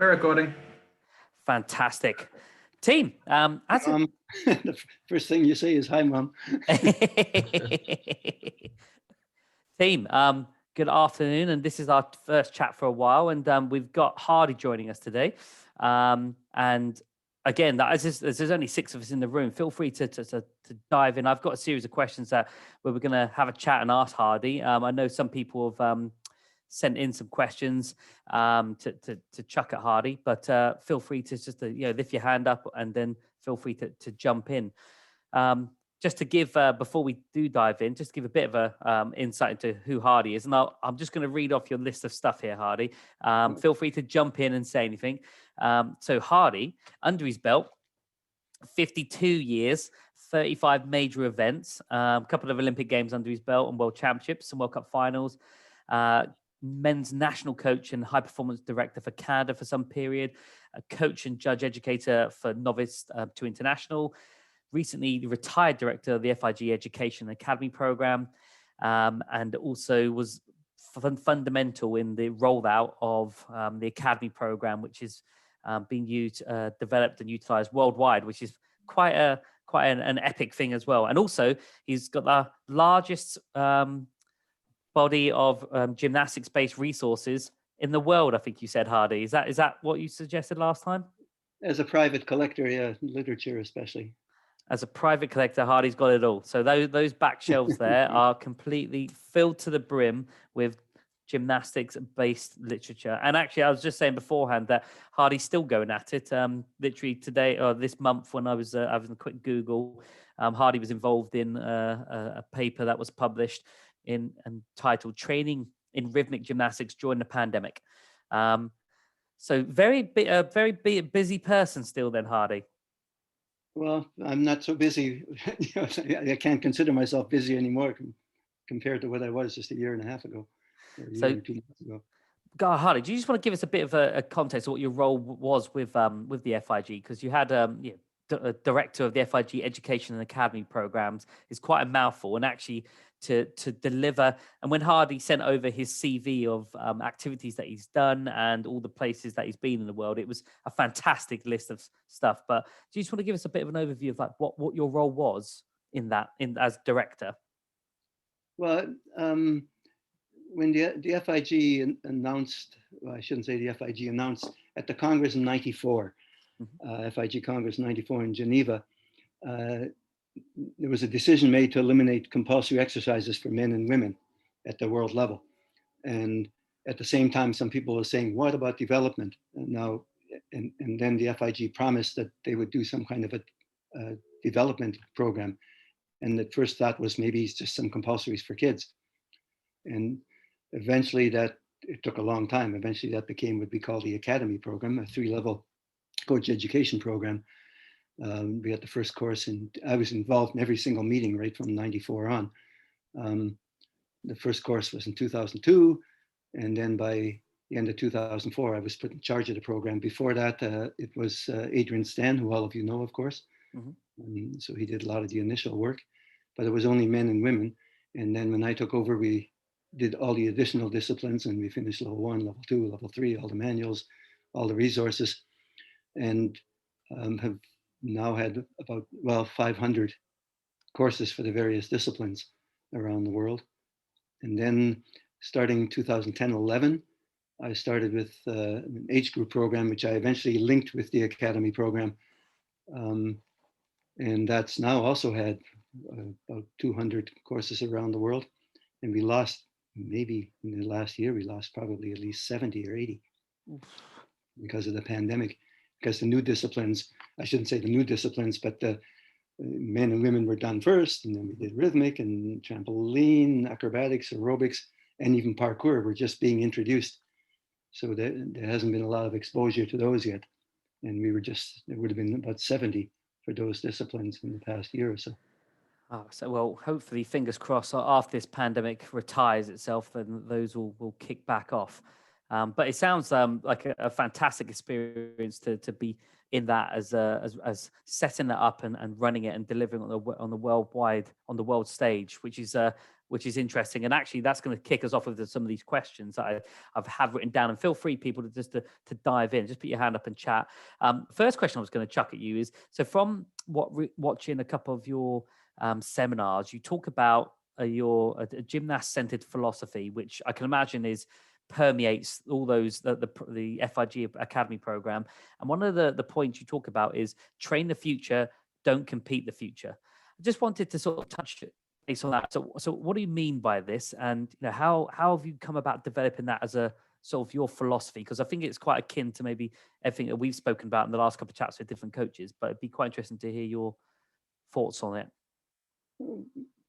We're recording. Fantastic. Team, as a... Mom, the first thing you say is, "Hi, Mom." Team, good afternoon, and this is our first chat for a while, and we've got Hardy joining us today. And again, there's only 6 of us in the room. Feel free to dive in. I've got a series of questions where we're going to have a chat and ask Hardy. I know some people have sent in some questions to chuck at Hardy, but feel free to just lift your hand up and then feel free to jump in. Just to give, before we do dive in, just give a bit of a insight into who Hardy is. And I'm just going to read off your list of stuff here, Hardy. Feel free to jump in and say anything. So Hardy, under his belt, 52 years, 35 major events, a couple of Olympic Games under his belt and World Championships, some World Cup finals, men's national coach and high performance director for Canada for some period, a coach and judge educator for novice to international, recently retired director of the FIG Education Academy program, and also was fundamental in the rollout of the Academy program, which is being used, developed and utilized worldwide, which is quite an epic thing as well. And also, he's got the largest body of gymnastics-based resources in the world, I think you said, Hardy. Is that what you suggested last time? As a private collector, yeah, literature especially. As a private collector, Hardy's got it all. So those back shelves there are completely filled to the brim with gymnastics-based literature. And actually, I was just saying beforehand that Hardy's still going at it. Literally today or this month, when I was having a quick Google, Hardy was involved in a paper that was published and titled "Training in Rhythmic Gymnastics During the Pandemic." So very busy person still, then, Hardy. Well, I'm not so busy. I can't consider myself busy anymore compared to what I was just a year and a half ago, or a year or 2 months ago. God, Hardy, do you just want to give us a bit of a context of what your role was with the FIG? Because you had a director of the FIG Education and Academy programs. Is quite a mouthful, and actually to deliver. And when Hardy sent over his CV of activities that he's done and all the places that he's been in the world, it was a fantastic list of stuff. But do you just want to give us a bit of an overview of like what your role was in as director? Well, when the FIG announced, well, I shouldn't say the FIG announced, at the Congress in '94, FIG Congress 94 in Geneva, there was a decision made to eliminate compulsory exercises for men and women at the world level. And at the same time, some people were saying, what about development? And then the FIG promised that they would do some kind of a development program. And the first thought was maybe it's just some compulsories for kids. And eventually it took a long time. Eventually that became what we call the Academy program, a 3-level coach education program. We had the first course, and I was involved in every single meeting right from '94 on. The first course was in 2002, and then by the end of 2004, I was put in charge of the program. Before that, it was Adrian Stan, who all of you know, of course. Mm-hmm. So he did a lot of the initial work, but it was only men and women. And then when I took over, we did all the additional disciplines, and we finished level 1, level 2, level 3, all the manuals, all the resources, and have now had about 500 courses for the various disciplines around the world. And then starting 2010-11, I started with an age group program, which I eventually linked with the Academy program. And that's now also had about 200 courses around the world. And we lost, maybe in the last year, we lost probably at least 70 or 80 because of the pandemic. Because the new disciplines, I shouldn't say the new disciplines, but the men and women were done first, and then we did rhythmic and trampoline, acrobatics, aerobics, and even parkour were just being introduced. So there hasn't been a lot of exposure to those yet. And there would have been about 70 for those disciplines in the past year or so. Oh, so well, hopefully, fingers crossed, after this pandemic retires itself, then those will kick back off. But it sounds like a fantastic experience to be in that as setting it up and running it and delivering on the world stage, which is interesting. And actually, that's going to kick us off with some of these questions that I've have written down. And feel free, people, to dive in. Just put your hand up and chat. First question I was going to chuck at you is: so from watching a couple of your seminars, you talk about your a gymnast-centered philosophy, which I can imagine permeates all those the FIG Academy program. And one of the points you talk about is train the future, don't compete the future. I just wanted to sort of touch base on that. So what do you mean by this? And how have you come about developing that as a sort of your philosophy? Because I think it's quite akin to maybe everything that we've spoken about in the last couple of chats with different coaches, but it'd be quite interesting to hear your thoughts on it.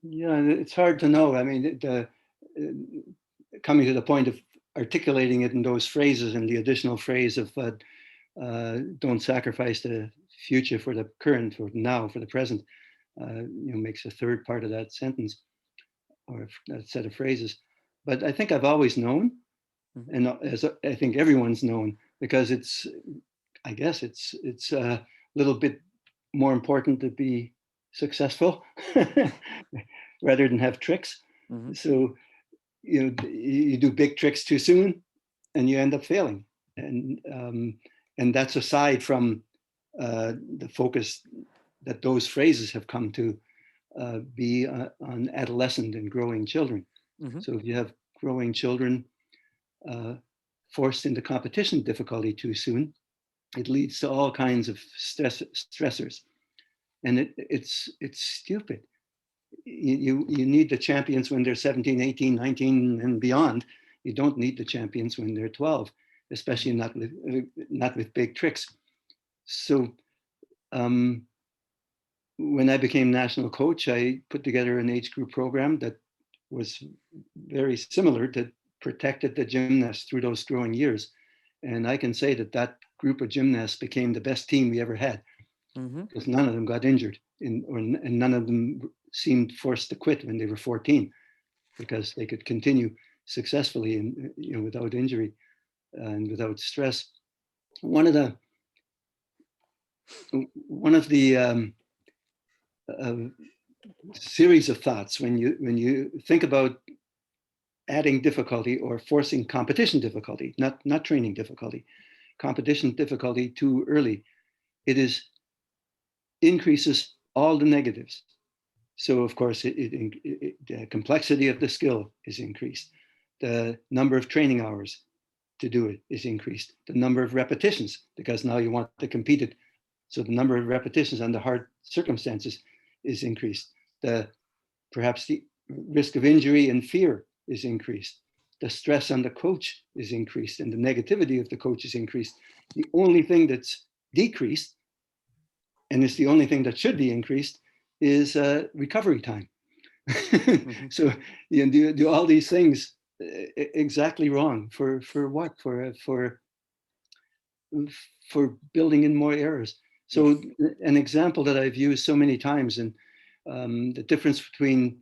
Yeah, it's hard to know. I mean, coming to the point of articulating it in those phrases, and the additional phrase of don't sacrifice the future for the current, for now, for the present, makes a third part of that sentence or that set of phrases. But I think I've always known, and as I think everyone's known, because I guess it's a little bit more important to be successful rather than have tricks. Mm-hmm. So you do big tricks too soon and you end up failing, and that's aside from the focus that those phrases have come to be on adolescent and growing children. Mm-hmm. So if you have growing children forced into competition difficulty too soon, it leads to all kinds of stressors, and it's stupid. You need the champions when they're 17, 18, 19 and beyond. You don't need the champions when they're 12, especially not with big tricks. So when I became national coach, I put together an age group program that was very similar, that protected the gymnasts through those growing years. And I can say that group of gymnasts became the best team we ever had, because none of them got injured, and none of them seemed forced to quit when they were 14, because they could continue successfully and without injury and without stress. One of the series of thoughts when you think about adding difficulty or forcing competition difficulty, not training difficulty, competition difficulty too early, it increases all the negatives. So of course, the complexity of the skill is increased. The number of training hours to do it is increased. The number of repetitions, because now you want to compete it. So the number of repetitions under hard circumstances is increased. Perhaps the risk of injury and fear is increased. The stress on the coach is increased, and the negativity of the coach is increased. The only thing that's decreased, and it's the only thing that should be increased, is recovery time. So you do all these things exactly wrong. For what? For building in more errors. So an example that I've used so many times, and the difference between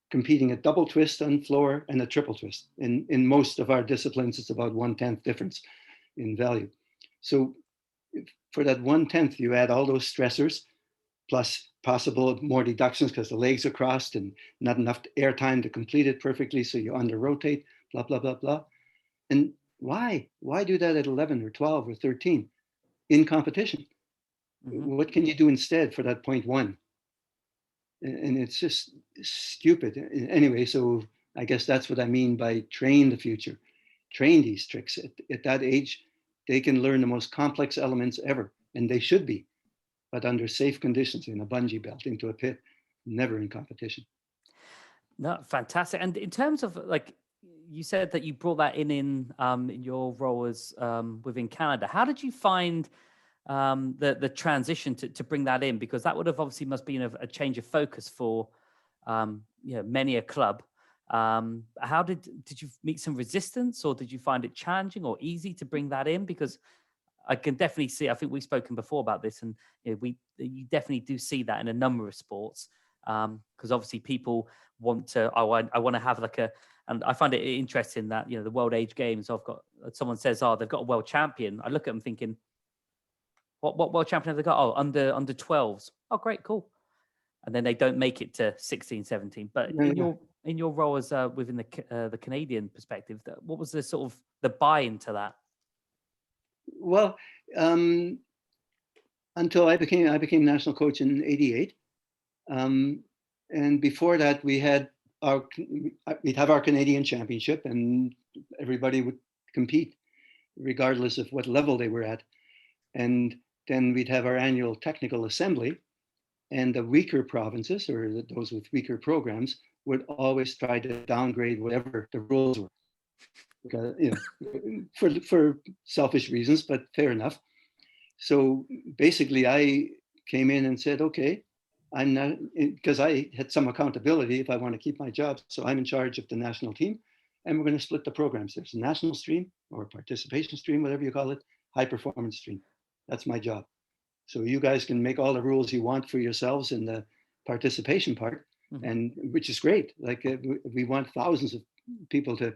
competing a double twist on floor and a triple twist. In most of our disciplines, it's about 1/10 difference in value. So for that 1/10, you add all those stressors, plus possible more deductions because the legs are crossed and not enough air time to complete it perfectly, so you under rotate, blah, blah, blah, blah. And why? Why do that at 11 or 12 or 13 in competition? What can you do instead for that 0.1? And it's just stupid. Anyway, so I guess that's what I mean by train the future. Train these tricks. At that age, they can learn the most complex elements ever, and they should be, but under safe conditions, in a bungee belt, into a pit, never in competition. No, fantastic. And in terms of, like, you said that you brought that in your role as within Canada. How did you find the transition to bring that in? Because that would have obviously must be a change of focus for many a club. How did you meet some resistance, or did you find it challenging or easy to bring that in? Because I can definitely see, I think we've spoken before about this, and you definitely do see that in a number of sports, because obviously people want to, I want to have like And I find it interesting that, the World Age Games, someone says, oh, they've got a world champion. I look at them thinking, what world champion have they got? Oh, under 12s. Oh, great, cool. And then they don't make it to 16, 17. But in your role as within the Canadian perspective, what was the sort of the buy-in to that? Well, until I became national coach in '88, and before that we'd have our Canadian championship, and everybody would compete regardless of what level they were at, and then we'd have our annual technical assembly, and the weaker provinces, or those with weaker programs, would always try to downgrade whatever the rules were, because, for selfish reasons, but fair enough. So basically, I came in and said, okay, I'm not, because I had some accountability if I want to keep my job. So I'm in charge of the national team, and we're going to split the programs. There's a national stream or participation stream, whatever you call it, high performance stream. That's my job. So you guys can make all the rules you want for yourselves in the participation part, and which is great. Like we want thousands of people to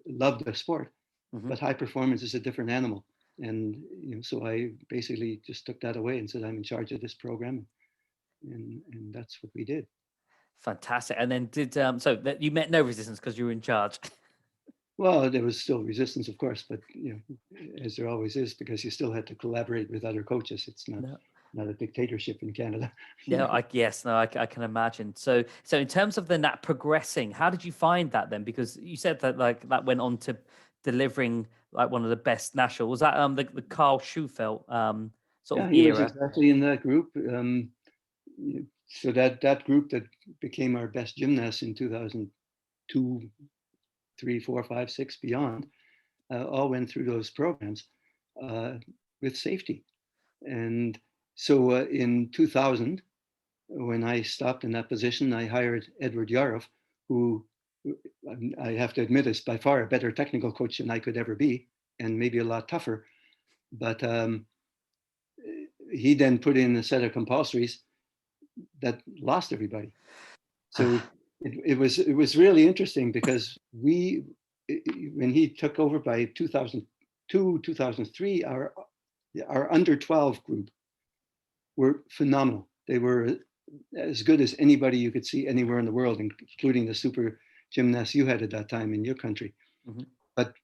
love the sport, but high performance is a different animal. And so I basically just took that away and said, I'm in charge of this program, and that's what we did. Fantastic. And then so that you met no resistance because you were in charge? Well, there was still resistance, of course, but as there always is, because you still had to collaborate with other coaches. It's not a dictatorship in Canada. I can imagine. So in terms of then that progressing, how did you find that then? Because you said that that went on to delivering like one of the best national. Was that the Carl Schufelt sort of he era? was exactly in that group. So that group that became our best gymnasts in 2002, 3, 4, 5, 6, beyond, all went through those programs with safety. And so in 2000, when I stopped in that position, I hired Edward Yarov, who I have to admit is by far a better technical coach than I could ever be, and maybe a lot tougher. But he then put in a set of compulsories that lost everybody. So it was really interesting, because when he took over by 2002, 2003, our under 12 group were phenomenal. They were as good as anybody you could see anywhere in the world, including the super gymnasts you had at that time in your country. But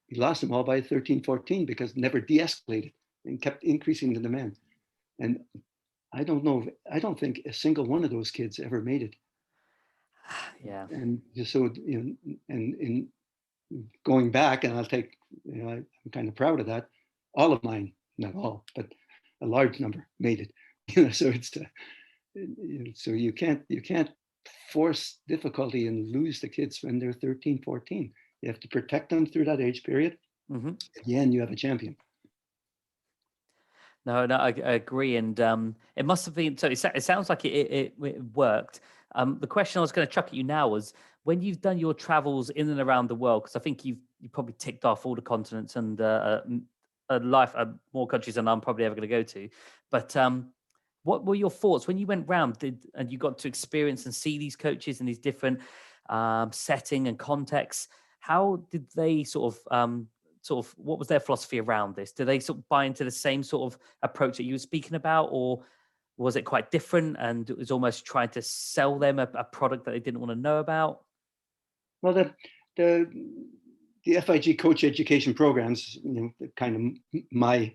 he lost them all by 13, 14 because it never de-escalated and kept increasing the demand. And I don't think a single one of those kids ever made it. Yeah. And so, and in going back, and I'm kind of proud of that. All of mine, not all, but a large number made it. So it's so you can't force difficulty and lose the kids when they're 13, 14. You have to protect them through that age period. At the end, you have a champion. No, I agree, and it must have been. So it sounds like it worked. The question I was going to chuck at you now was, when you've done your travels in and around the world, because I think you probably ticked off all the continents and more countries than I'm probably ever going to go to. But what were your thoughts when you went round and you got to experience and see these coaches in these different setting and contexts? How did they sort of what was their philosophy around this? Do they sort of buy into the same sort of approach that you were speaking about, or was it quite different and it was almost trying to sell them a product that they didn't want to know about? Well, the FIG coach education programs, kind of my,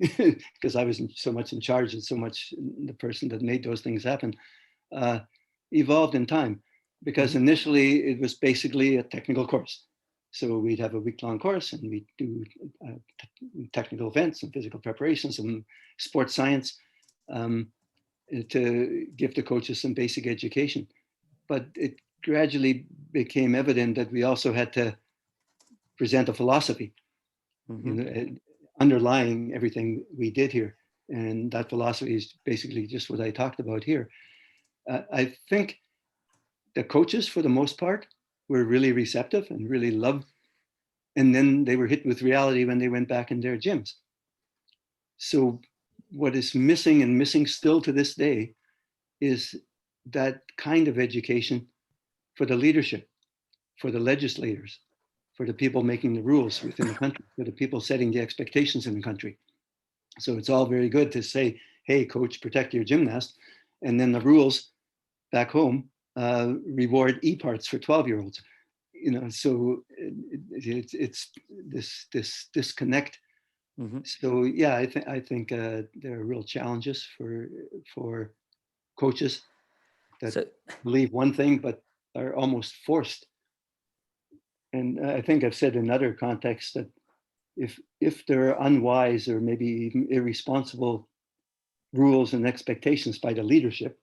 because I was so much in charge and so much the person that made those things happen, evolved in time, because initially it was basically a technical course. So we'd have a week-long course, and we'd do technical events and physical preparations and sports science to give the coaches some basic education. But it gradually became evident that we also had to present a philosophy, underlying everything we did here. And that philosophy is basically just what I talked about here. I think the coaches, for the most part, were really receptive and really loved. And then they were hit with reality when they went back in their gyms. So what is missing, and missing still to this day, is that kind of education for the leadership, for the legislators, for the people making the rules within the country, for the people setting the expectations in the country. So it's all very good to say, hey, coach, protect your gymnast. And then the rules back home reward e-parts for 12-year-olds. So it's this disconnect. Mm-hmm. So yeah, I think there are real challenges for coaches that believe one thing but are almost forced. And I think I've said in other contexts that if there are unwise or maybe even irresponsible rules and expectations by the leadership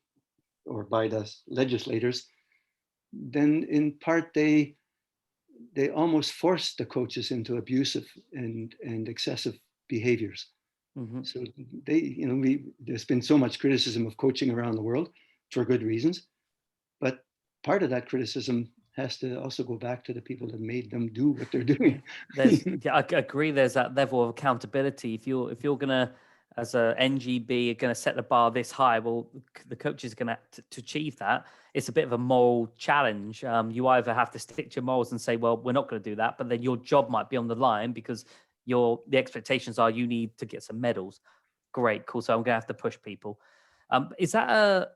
or by the legislators, then in part they almost force the coaches into abusive and excessive behaviors. Mm-hmm. So there's been so much criticism of coaching around the world for good reasons, but part of that criticism has to also go back to the people that made them do what they're doing. I agree. There's that level of accountability. If you're gonna, as a NGB, are gonna set the bar this high, well, the coach is gonna to achieve that. It's a bit of a moral challenge. You either have to stick to your morals and say, well, we're not going to do that, but then your job might be on the line because the expectations are you need to get some medals. Great, cool. So I'm gonna have to push people. Is that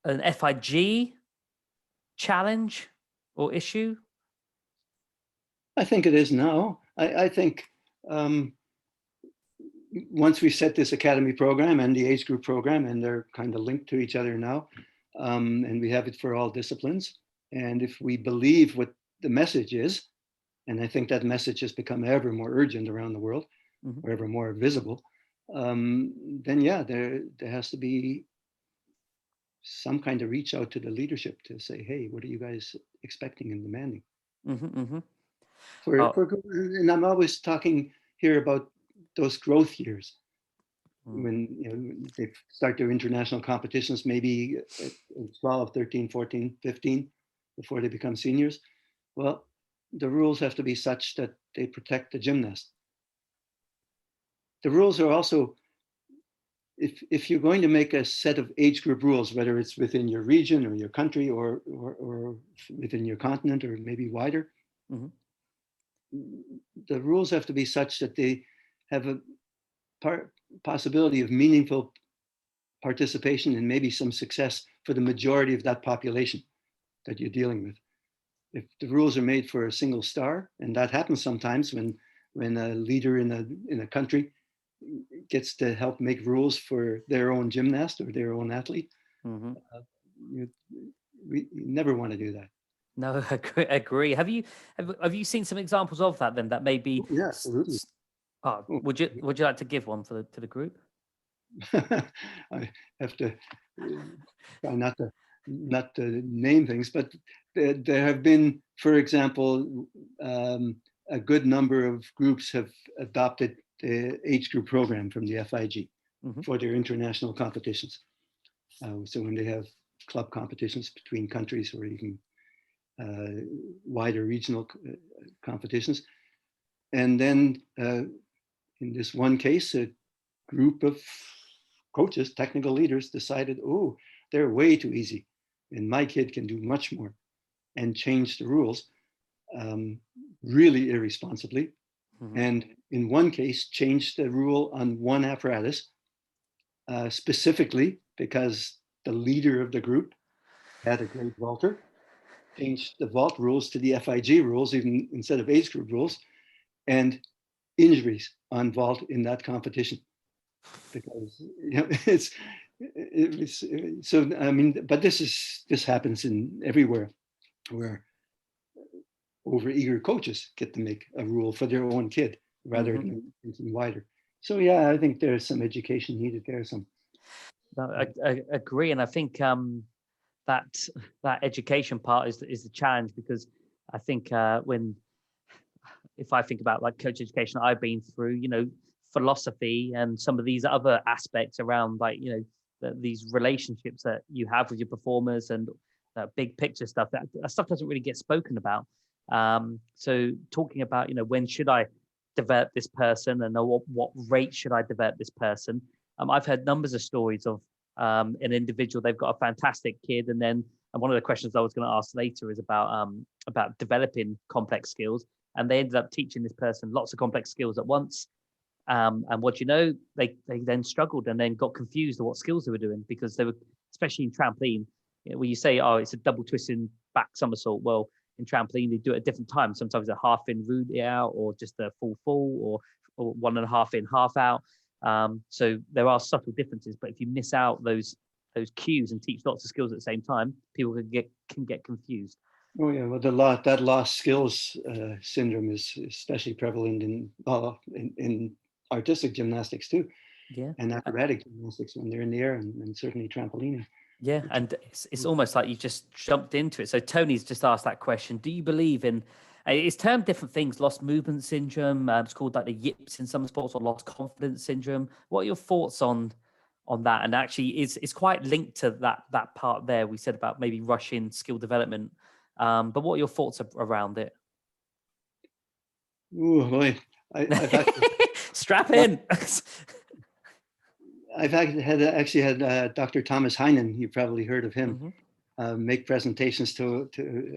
an FIG challenge or issue? I think it is now. I think once we set this academy program and the age group program, and they're kind of linked to each other now, and we have it for all disciplines. And if we believe what the message is, and I think that message has become ever more urgent around the world, Mm-hmm. or ever more visible, then yeah, there has to be some kind of reach out to the leadership to say, hey, what are you guys expecting and demanding? Mm-hmm, mm-hmm. And I'm always talking here about those growth years when they start their international competitions, maybe at 12, 13, 14, 15, before they become seniors. Well, the rules have to be such that they protect the gymnast. The rules are also, if you're going to make a set of age group rules, whether it's within your region or your country or within your continent or maybe wider, mm-hmm. the rules have to be such that they have a possibility of meaningful participation and maybe some success for the majority of that population that you're dealing with. If the rules are made for a single star, and that happens sometimes when a leader in a country gets to help make rules for their own gymnast or their own athlete, Mm-hmm. We never want to do that. No, I agree. Have you seen some examples of that then? That maybe. Yeah, absolutely. Would you like to give one to the group? I have to try not to name things, but there have been, for example, a good number of groups have adopted the age group program from the FIG Mm-hmm. for their international competitions. So when they have club competitions between countries or even wider regional competitions, and then in this one case, a group of coaches, technical leaders decided, oh, they're way too easy and my kid can do much more, and changed the rules really irresponsibly. Mm-hmm. And in one case, changed the rule on one apparatus specifically because the leader of the group had a great vaulter, changed the vault rules to the FIG rules even instead of age group rules, and injuries on vault in that competition. Because it's so, I mean, but this happens in everywhere where overeager coaches get to make a rule for their own kid rather Mm-hmm. than thinking wider. So yeah, I think there's some education needed there. No, I agree, and I think that education part is the challenge, because I think if I think about like coach education I've been through, philosophy and some of these other aspects around like, these relationships that you have with your performers and that big picture stuff, that stuff doesn't really get spoken about. So talking about, when should I develop this person and what rate should I develop this person? I've heard numbers of stories of an individual, they've got a fantastic kid, and And one of the questions I was going to ask later is about developing complex skills. And they ended up teaching this person lots of complex skills at once. And what you know, they then struggled and then got confused of what skills they were doing, because they were, especially in trampoline, where you say, oh, it's a double twisting back somersault. Well, in trampoline, they do it at different times. Sometimes a half in, root out, or just a full fall, or 1.5 in, half out. So there are subtle differences, but if you miss out those cues and teach lots of skills at the same time, people can get confused. Oh yeah, well that lost skills syndrome is especially prevalent in artistic gymnastics too, Yeah, and acrobatic gymnastics when they're in the air, and certainly trampolining. yeah, and it's almost like you just jumped into it. So Tony's just asked that question: do you believe in? It's termed different things: lost movement syndrome. It's called like the yips in some sports, or lost confidence syndrome. What are your thoughts on that? And actually, it's quite linked to that part there we said about maybe rushing skill development. But what are your thoughts around it? Oh boy, I've actually, Strap in. I've actually had Dr. Thomas Heinen. You probably heard of him. Mm-hmm. Make presentations to.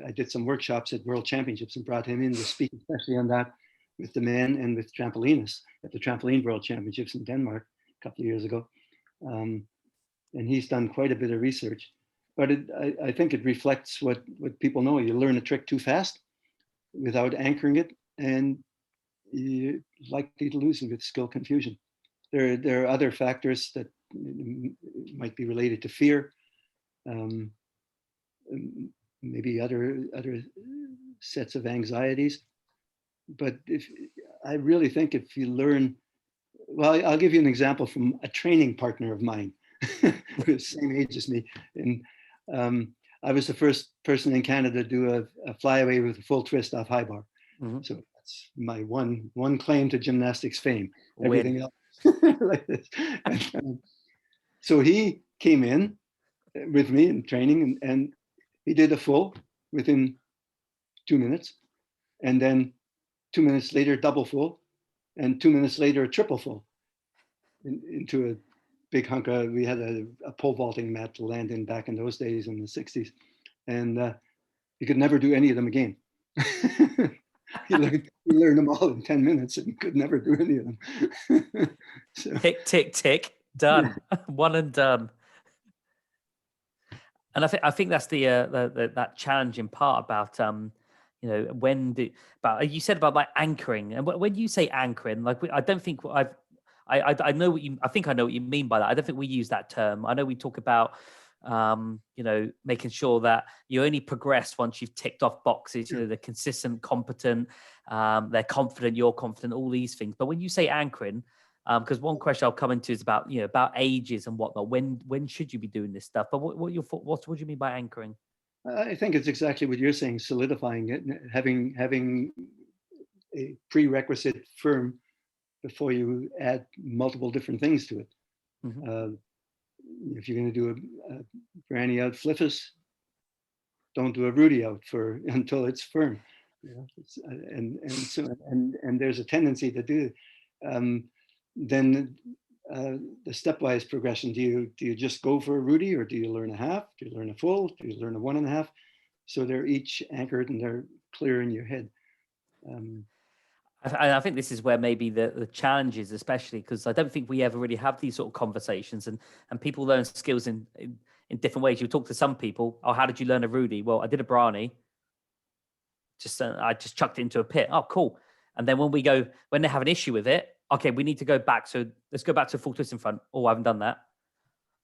I did some workshops at World Championships and brought him in to speak, especially on that with the men and with trampolinists at the Trampoline World Championships in Denmark a couple of years ago. And he's done quite a bit of research. But I think it reflects what people know. You learn a trick too fast without anchoring it, and you're likely to lose it with skill confusion. There are other factors that might be related to fear, maybe other sets of anxieties. But I really think if you learn, well, I'll give you an example from a training partner of mine, who's the same age as me, and I was the first person in Canada to do a flyaway with a full twist off high bar. Mm-hmm. So that's my one claim to gymnastics fame. Everything else like this. So he came in with me in training, and he did a full within 2 minutes, and then 2 minutes later double full, and 2 minutes later a triple full into a big hunk of, we had a pole vaulting mat to land in back in those days in the 60s. And you could never do any of them again. He learned them all in 10 minutes and could never do any of them. So, tick, tick, tick, done. Yeah. One and done. And I think that's the that challenging part about but you said about like anchoring, and when you say anchoring, like I don't think I know what you. I think I know what you mean by that. I don't think we use that term. I know we talk about, making sure that you only progress once you've ticked off boxes. Sure. They're consistent, competent, they're confident, you're confident, all these things. But when you say anchoring, because one question I'll come into is about about ages and whatnot. When should you be doing this stuff? But what do you mean by anchoring? I think it's exactly what you're saying: solidifying it, having a prerequisite firm before you add multiple different things to it. Mm-hmm. If you're going to do a granny out fliffus, don't do a Rudy out until it's firm. And there's a tendency to do. Then the stepwise progression. Do you just go for a Rudy, or do you learn a half? Do you learn a full? Do you learn a 1.5? So they're each anchored and they're clear in your head. I think this is where maybe the challenge is, especially because I don't think we ever really have these sort of conversations, and people learn skills in different ways. You talk to some people, oh, how did you learn a Rudy? Well, I did a Brani. I just chucked it into a pit. Oh, cool. And then when they have an issue with it, okay, we need to go back. So let's go back to a full twist in front. Oh, I haven't done that.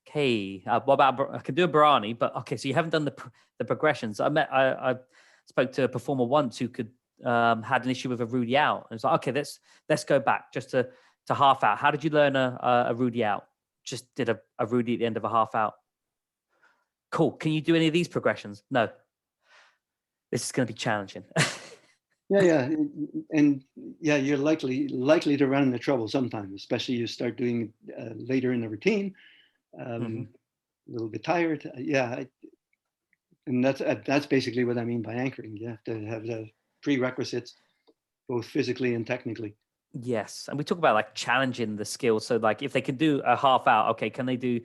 Okay, what about, I can do a Brani, but okay, so you haven't done the progressions. I spoke to a performer once who had an issue with a Rudy out. And it's like, okay, let's go back just to half out. How did you learn a Rudy out? Just did a Rudy at the end of a half out. Cool. Can you do any of these progressions? No. This is going to be challenging. Yeah, and yeah, you're likely to run into trouble sometimes, especially you start doing it later in the routine. Mm-hmm. A little bit tired. And that's basically what I mean by anchoring. You have to have the prerequisites, both physically and technically. Yes, and we talk about like challenging the skills. So like if they can do a half out, okay, can they do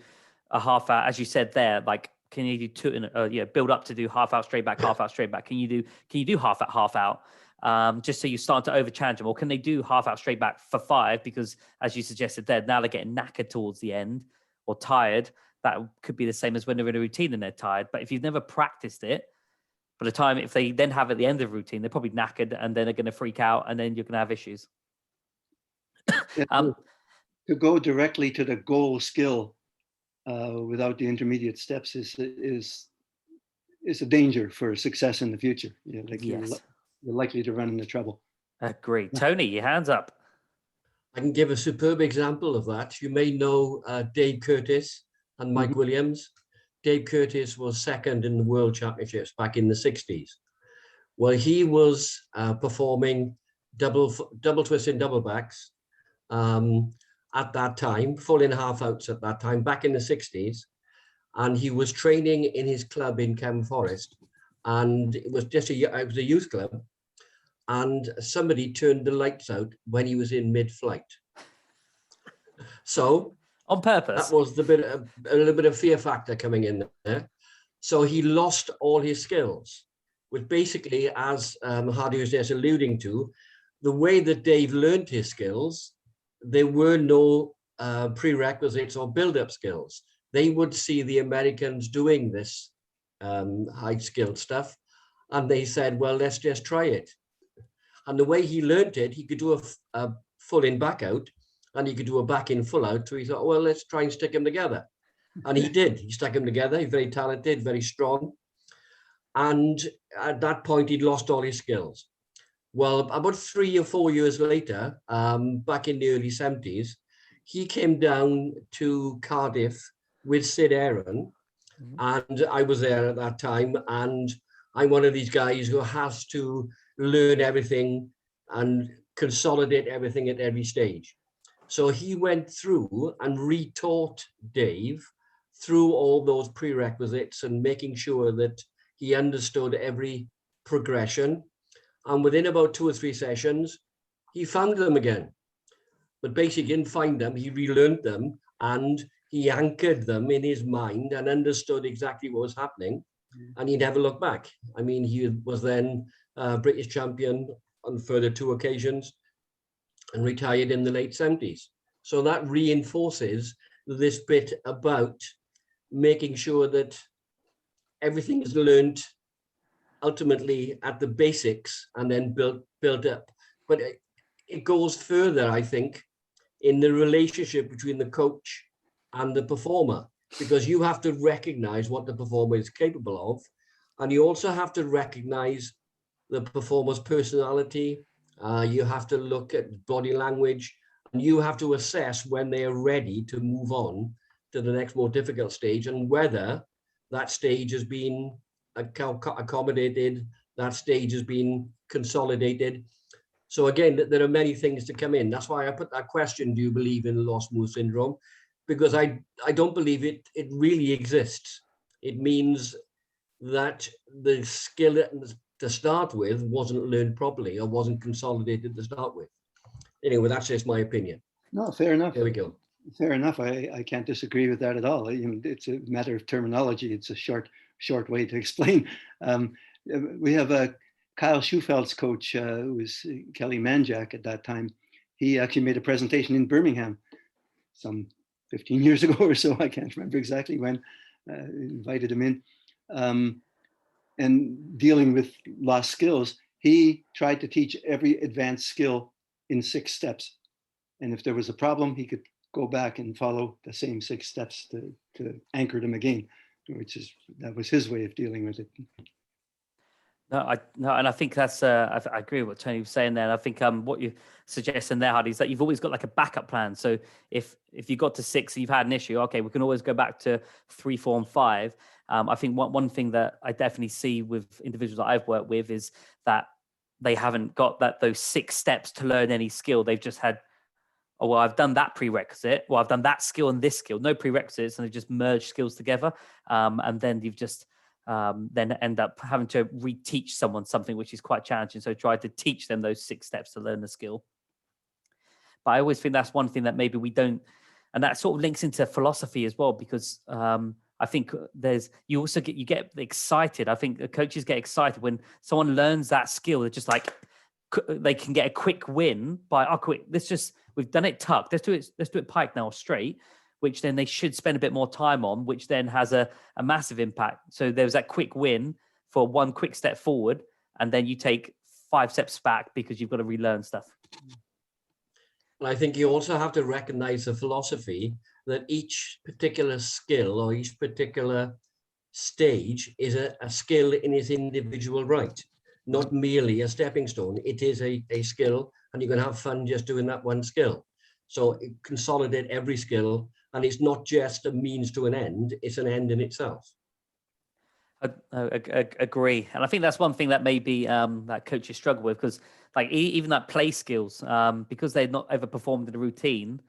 a half out, as you said there, like can you do two build up to do half out straight back, half out straight back? Can you do half out? Just so you start to over challenge them, or can they do half out straight back for 5? Because as you suggested there, now they're getting knackered towards the end or tired. That could be the same as when they're in a routine and they're tired. But if you've never practiced it, by the time if they then have at the end of the routine, they're probably knackered and then they're going to freak out and then you're going to have issues. To go directly to the goal skill without the intermediate steps is a danger for success in the future. You're likely to run into trouble. Great. Tony, your hand's up. I can give a superb example of that. You may know Dave Curtis and Mike Williams. Dave Curtis was second in the World Championships back in the 60s. Well, he was performing double twists and double backs at that time, full in half outs at that time, back in the 60s. And he was training in his club in Cam Forest. And it was a youth club. And somebody turned the lights out when he was in mid-flight. So on purpose, that was a little bit of fear factor coming in there. So he lost all his skills, which basically, as Hardy was just alluding to, the way that Dave learned his skills, there were no prerequisites or build-up skills. They would see the Americans doing this high-skilled stuff, and they said, well, let's just try it. And the way he learned it, he could do a full in back out, and he could do a back in full out. So he thought, well, let's try and stick them together. And he did. He stuck them together. He's very talented, very strong. And at that point, he'd lost all his skills. Well, about 3 or 4 years later, back in the early 70s, he came down to Cardiff with Sid Aaron. And I was there at that time. And I'm one of these guys who has to learn everything and consolidate everything at every stage. So he went through and retaught Dave through all those prerequisites and making sure that he understood every progression. And within about 2 or 3 sessions, he found them again. But basically didn't find them, he relearned them, and he anchored them in his mind and understood exactly what was happening. And he never looked back. I mean, he was then British champion on further 2 occasions and retired in the late 70s. So that reinforces this bit about making sure that everything is learned ultimately at the basics and then built up. But it goes further, I think, in the relationship between the coach and the performer, because you have to recognize what the performer is capable of. And you also have to recognize the performer's personality. You have to look at body language, and you have to assess when they are ready to move on to the next more difficult stage, and whether that stage has been accommodated, that stage has been consolidated. So again, there are many things to come in. That's why I put that question, do you believe in lost move syndrome? Because I don't believe it really exists. It means that the skill to start with wasn't learned properly or wasn't consolidated to start with. Anyway, that's just my opinion. No, fair enough. There we go. Fair enough. I can't disagree with that at all. It's a matter of terminology. It's a short way to explain. We have Kyle Schufeld's coach, who was Kelly Manjack at that time. He actually made a presentation in Birmingham some 15 years ago or so. I can't remember exactly when. Invited him in. And dealing with lost skills, he tried to teach every advanced skill in 6 steps. And if there was a problem, he could go back and follow the same 6 steps to anchor them again, that was his way of dealing with it. No, and I think that's I agree with what Tony was saying there. And I think what you're suggesting there, Hardy, is that you've always got like a backup plan. So if you got to 6 and you've had an issue, okay, we can always go back to 3, 4, and 5. I think one thing that I definitely see with individuals that I've worked with is that they haven't got those 6 steps to learn any skill. They've just had, oh, well, I've done that prerequisite. Well, I've done that skill and this skill, no prerequisites, and they've just merged skills together. And then you've just then end up having to reteach someone something which is quite challenging. So try to teach them those 6 steps to learn the skill. But I always think that's one thing that maybe we don't, and that sort of links into philosophy as well, because I think you get excited. I think the coaches get excited when someone learns that skill. They're just like, they can get a quick win by, we've done it tucked. Let's do it pike now, straight, which then they should spend a bit more time on, which then has a massive impact. So there's that quick win for one quick step forward, and then you take 5 steps back because you've got to relearn stuff. And I think you also have to recognize the philosophy that each particular skill or each particular stage is a skill in its individual right, not merely a stepping stone. It is a skill, and you can have fun just doing that one skill. So consolidate every skill, and it's not just a means to an end, it's an end in itself. I agree. And I think that's one thing that maybe that coaches struggle with, because like even that play skills, because they've not ever performed in a routine,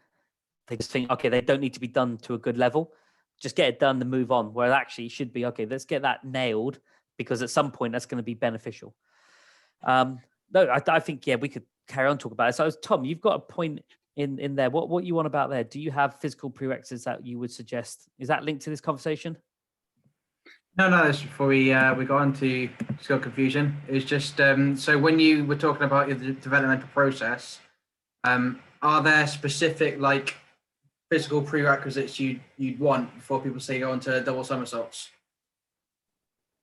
they just think, okay, they don't need to be done to a good level. Just get it done and move on. Where actually it should be, okay, let's get that nailed, because at some point that's going to be beneficial. No, I think, yeah, we could carry on talking about it. So Tom, you've got a point in there. What you want about there? Do you have physical prerequisites that you would suggest? Is that linked to this conversation? No, that's before we got on to skill confusion. It was just, so when you were talking about the developmental process, are there specific like physical prerequisites you'd want before people say go on to double somersaults?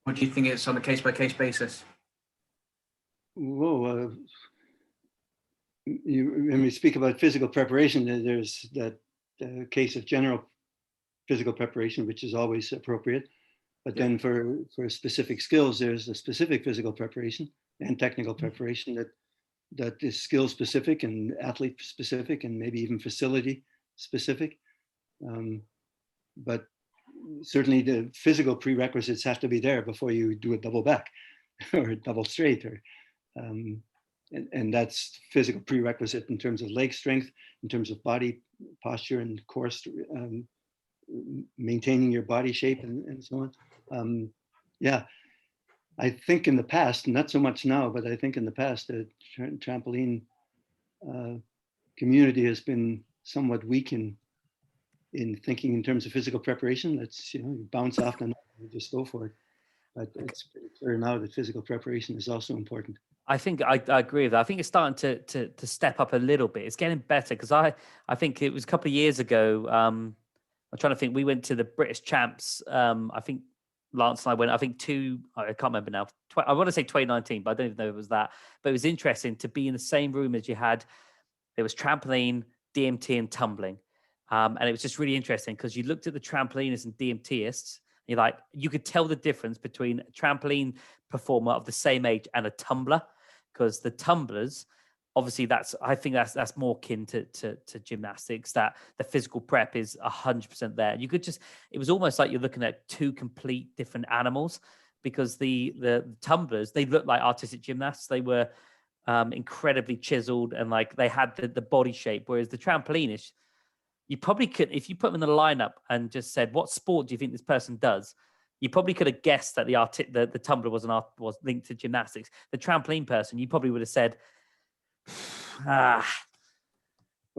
Or do you think it's on a case-by-case basis? Whoa, when we speak about physical preparation, there's that case of general physical preparation, which is always appropriate. But then for specific skills, there's a specific physical preparation and technical preparation that is skill specific and athlete specific and maybe even facility specific. But certainly the physical prerequisites have to be there before you do a double back or a double straight, or and that's physical prerequisite in terms of leg strength, in terms of body posture and core, maintaining your body shape and so on. Yeah, I think in the past, not so much now, but I think in the past, the trampoline community has been somewhat weak in thinking in terms of physical preparation. Let's, you bounce off and just go for it. But it's pretty clear now that physical preparation is also important. I think I agree with that. I think it's starting to step up a little bit. It's getting better, because I think it was a couple of years ago. I'm trying to think. We went to the British Champs. I think Lance and I went. I think I can't remember now. I want to say 2019, but I don't even know if it was that. But it was interesting to be in the same room as you had. There was trampoline, DMT, and tumbling, and it was just really interesting because you looked at the trampolinists and DMTists. You could tell the difference between a trampoline performer of the same age and a tumbler, because the tumblers, obviously, I think that's more akin to gymnastics. That the physical prep is 100% there. It was almost like you're looking at two complete different animals, because the tumblers, they looked like artistic gymnasts. They were incredibly chiseled and like they had the body shape, whereas the trampolinists, you probably could, if you put them in a lineup and just said, what sport do you think this person does? You probably could have guessed that the tumbler was linked to gymnastics. The trampoline person, you probably would have said,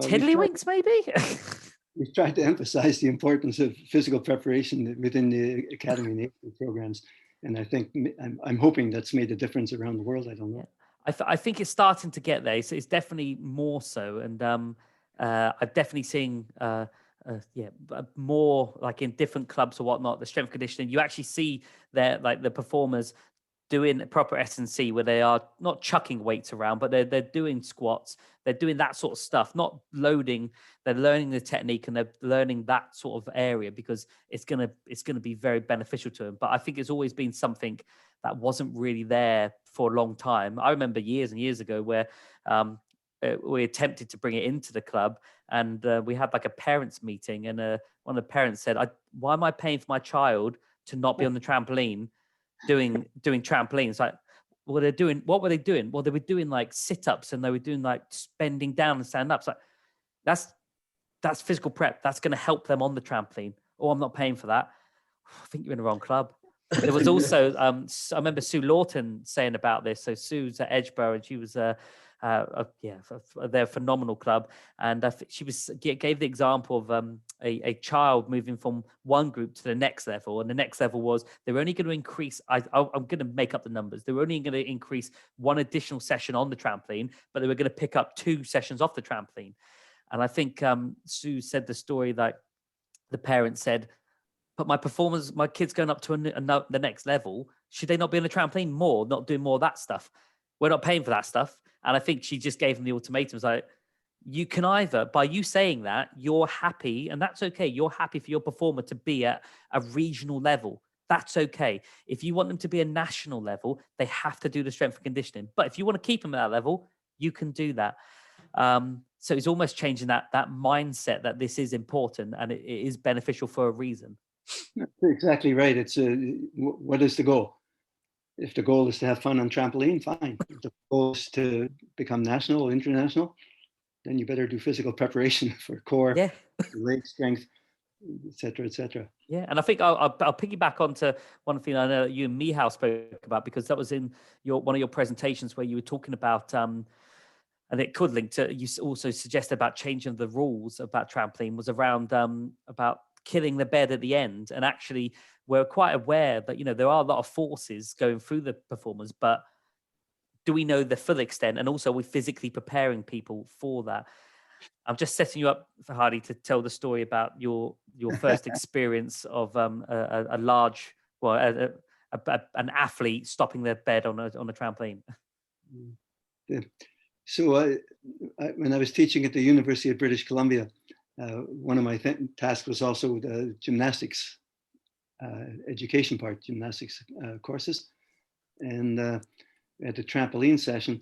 tiddlywinks, maybe? We've tried to emphasize the importance of physical preparation within the academy national programs. And I think, I'm hoping that's made a difference around the world. I don't know. I think it's starting to get there. So it's definitely more so. And I've definitely seen more like in different clubs or whatnot, the strength conditioning. You actually see the performers doing proper S&C, where they are not chucking weights around, but they're doing squats. They're doing that sort of stuff, not loading. They're learning the technique and they're learning that sort of area, because it's gonna be very beneficial to them. But I think it's always been something that wasn't really there for a long time. I remember years and years ago where we attempted to bring it into the club, and we had like a parents meeting, and one of the parents said, why am I paying for my child to not be on the trampoline doing trampolines? Like, what were they doing? Well, they were doing like sit-ups, and they were doing like bending down and stand-ups. Like, that's physical prep. That's going to help them on the trampoline. Oh, I'm not paying for that. I think you're in the wrong club. There was also, I remember Sue Lawton saying about this. So Sue's at Edgeborough, and she was they're a phenomenal club. And she gave the example of a child moving from one group to the next level, and the next level was they're only going to increase. I'm going to make up the numbers. They were only going to increase one additional session on the trampoline, but they were going to pick up 2 sessions off the trampoline. And I think Sue said the story that the parents said, but my kid's going up to the next level. Should they not be on the trampoline more, not doing more of that stuff? We're not paying for that stuff. And I think she just gave them the ultimatum. It's like, you can either, by you saying that, you're happy, and that's okay. You're happy for your performer to be at a regional level. That's okay. If you want them to be a national level, they have to do the strength and conditioning. But if you want to keep them at that level, you can do that. So it's almost changing that mindset that this is important and it is beneficial for a reason. Exactly right. It's what is the goal? If the goal is to have fun on trampoline, fine. If the goal is to become national or international, then you better do physical preparation for core, leg strength, etc., etc. Yeah, and I think I'll piggyback onto one thing I know you and Mihal spoke about, because that was in one of your presentations where you were talking about, and it could link to, you also suggested about changing the rules about trampoline, was around about killing the bed at the end. And actually we're quite aware that, there are a lot of forces going through the performers, but do we know the full extent? And also we're physically preparing people for that. I'm just setting you up, for Hardy, to tell the story about your first experience of a large, an athlete stopping their bed on a trampoline. Yeah. So when I was teaching at the University of British Columbia, one of my tasks was also the gymnastics education part, gymnastics courses. And at the trampoline session,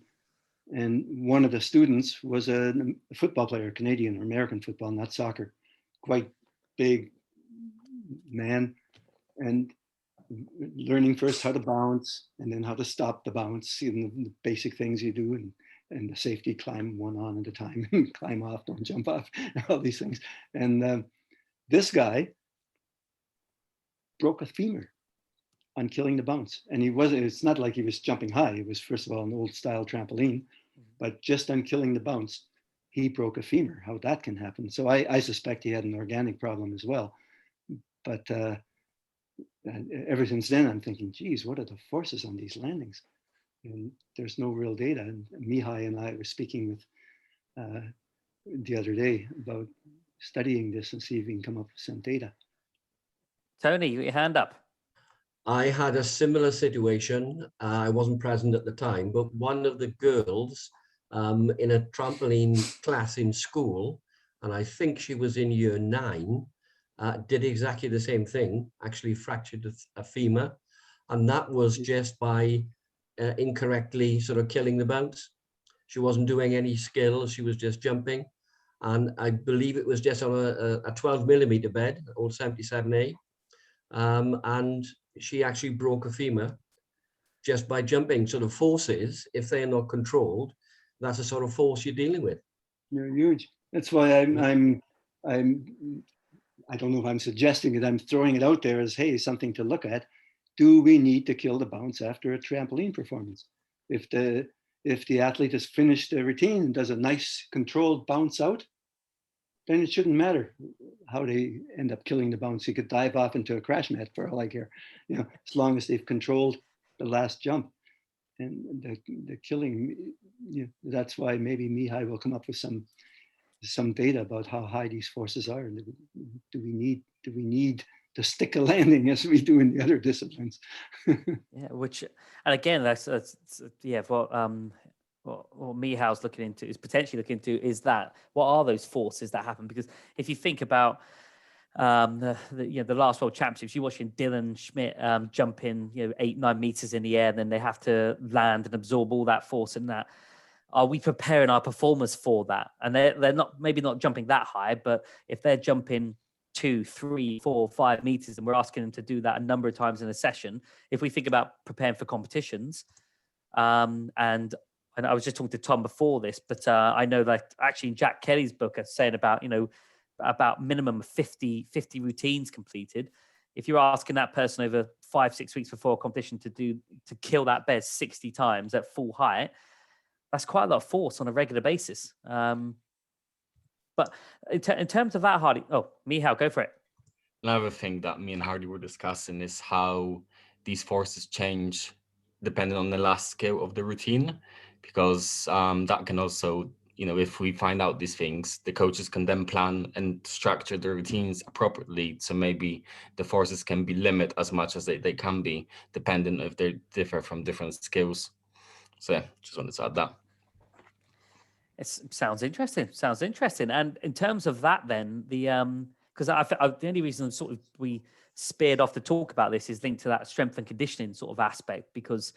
and one of the students was a football player, Canadian or American football, not soccer, quite big man, and learning first how to bounce and then how to stop the bounce, the basic things you do, and the safety, climb one on at a time, climb off, don't jump off, all these things. And this guy broke a femur on killing the bounce. And it's not like he was jumping high. It was, first of all, an old style trampoline, but just on killing the bounce, he broke a femur. How that can happen. So I suspect he had an organic problem as well. But ever since then, I'm thinking, geez, what are the forces on these landings? And there's no real data. And Mihai and I were speaking with the other day about studying this and see if we can come up with some data. Tony, you got your hand up. I had a similar situation. I wasn't present at the time, but one of the girls in a trampoline class in school, and I think she was in year 9, did exactly the same thing, actually fractured a femur. And that was just by incorrectly sort of killing the bounce. She wasn't doing any skills, she was just jumping. And I believe it was just on a 12mm bed, old 77A. And she actually broke a femur just by jumping. So the forces, if they're not controlled, that's the sort of force you're dealing with. They're huge. That's why I don't know if I'm suggesting it, I'm throwing it out there as, hey, something to look at. Do we need to kill the bounce after a trampoline performance? If the athlete has finished their routine and does a nice controlled bounce out, then it shouldn't matter how they end up killing the bounce. You could dive off into a crash mat for all I care, as long as they've controlled the last jump. And the killing, that's why maybe Mihai will come up with some data about how high these forces are. Do we need to stick a landing as we do in the other disciplines? Yeah, and again, that's what Mihal's looking into, is potentially looking into, is that what are those forces that happen? Because if you think about the last World Championships, you're watching Dylan Schmidt jump in 8-9 meters in the air, and then they have to land and absorb all that force. And that, are we preparing our performers for that? And they're not, maybe not jumping that high, but if they're jumping 2, 3, 4, 5 meters, and we're asking them to do that a number of times in a session, if we think about preparing for competitions, and I was just talking to Tom before this, but I know that actually in Jack Kelly's book, it's saying about, about minimum of 50 routines completed. If you're asking that person over 5-6 weeks before a competition to kill that bed 60 times at full height, that's quite a lot of force on a regular basis. But in terms of that, Hardy, Michal, go for it. Another thing that me and Hardy were discussing is how these forces change depending on the last skill of the routine, because that can also, if we find out these things, the coaches can then plan and structure the routines appropriately. So maybe the forces can be limited as much as they can be, depending if they differ from different skills. So yeah, just wanted to add that. It sounds interesting. Sounds interesting. And in terms of that, then because the only reason we speared off to talk about this is linked to that strength and conditioning sort of aspect, because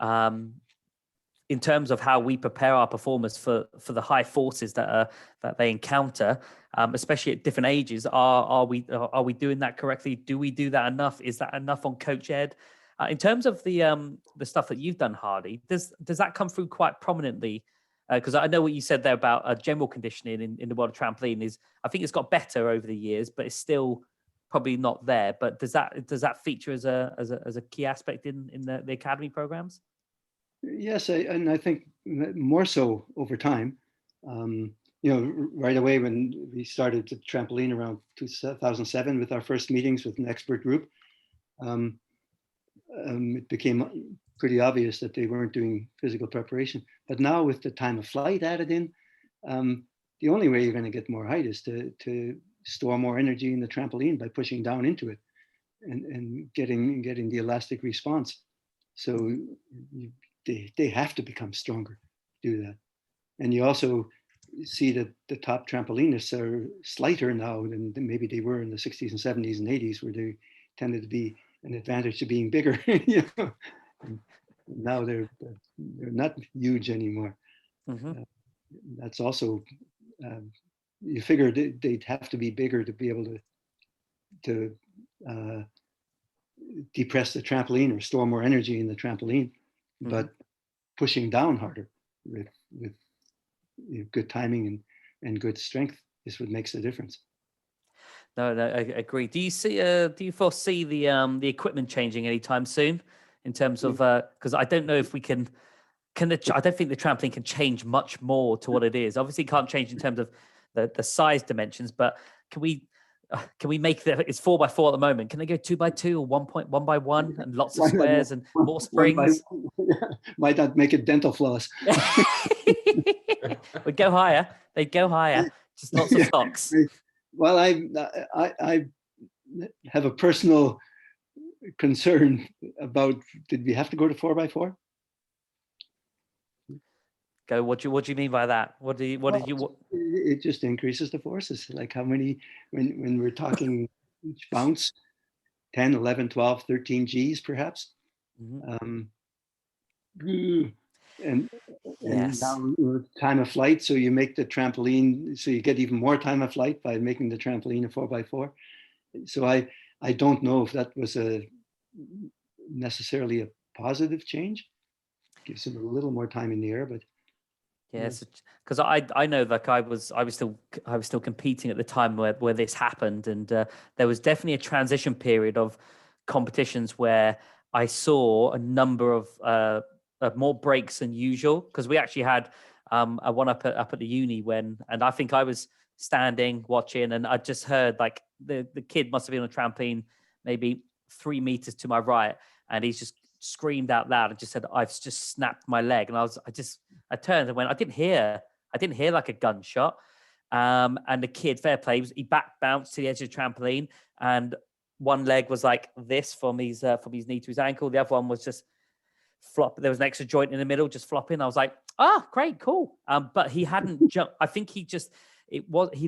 in terms of how we prepare our performers for the high forces that they encounter, especially at different ages, are we doing that correctly? Do we do that enough? Is that enough on Coach Ed? In terms of the stuff that you've done, Hardy, does that come through quite prominently? Because I know what you said there about general conditioning in the world of trampoline is, I think it's got better over the years, but it's still probably not there. But does that feature as a key aspect in the academy programs? Yes, and I think more so over time. Right away when we started the trampoline around 2007 with our first meetings with an expert group, it became pretty obvious that they weren't doing physical preparation. But now with the time of flight added in, the only way you're going to get more height is to store more energy in the trampoline by pushing down into it and getting the elastic response. So they have to become stronger to do that. And you also see that the top trampolinists are slighter now than maybe they were in the 60s and 70s and 80s, where they tended to be an advantage to being bigger. And now they're not huge anymore. Mm-hmm. That's also, you figure they'd have to be bigger to be able to depress the trampoline or store more energy in the trampoline, but pushing down harder with good timing and good strength is what makes the difference. No, I agree. Do you foresee the equipment changing anytime soon in terms of, because I don't know if we can I don't think the trampoline can change much more to what it is. Obviously it can't change in terms of the size dimensions, but can we make it's 4x4 at the moment? Can they go 2x2 or 1x1 and lots of squares and more springs? Might not make it dental floss. We'd go higher. They'd go higher. Just lots of stocks. Well, I have a personal concern about, did we have to go to 4x4? Go. What do you mean by that? It just increases the forces. Like how many, when we're talking each bounce, 10, 11, 12, 13 Gs perhaps. Mm-hmm. And yes. now time of flight, so you make the trampoline, so you get even more time of flight by making the trampoline a 4x4. So I don't know if that was necessarily a positive change. Gives them a little more time in the air, but yes, because I know, like I was still competing at the time where this happened, and there was definitely a transition period of competitions where I saw a number of more breaks than usual, because we actually had a one up at the uni and I think I was standing watching, and I just heard like the kid must have been on a trampoline maybe 3 meters to my right, and he's just screamed out loud and just said, "I've just snapped my leg." And I turned and went, I didn't hear like a gunshot. And the kid, fair play, he back bounced to the edge of the trampoline, and one leg was like this from his knee to his ankle. The other one was just flop. There was an extra joint in the middle, just flopping. I was like, great, cool. But he hadn't jumped. I think he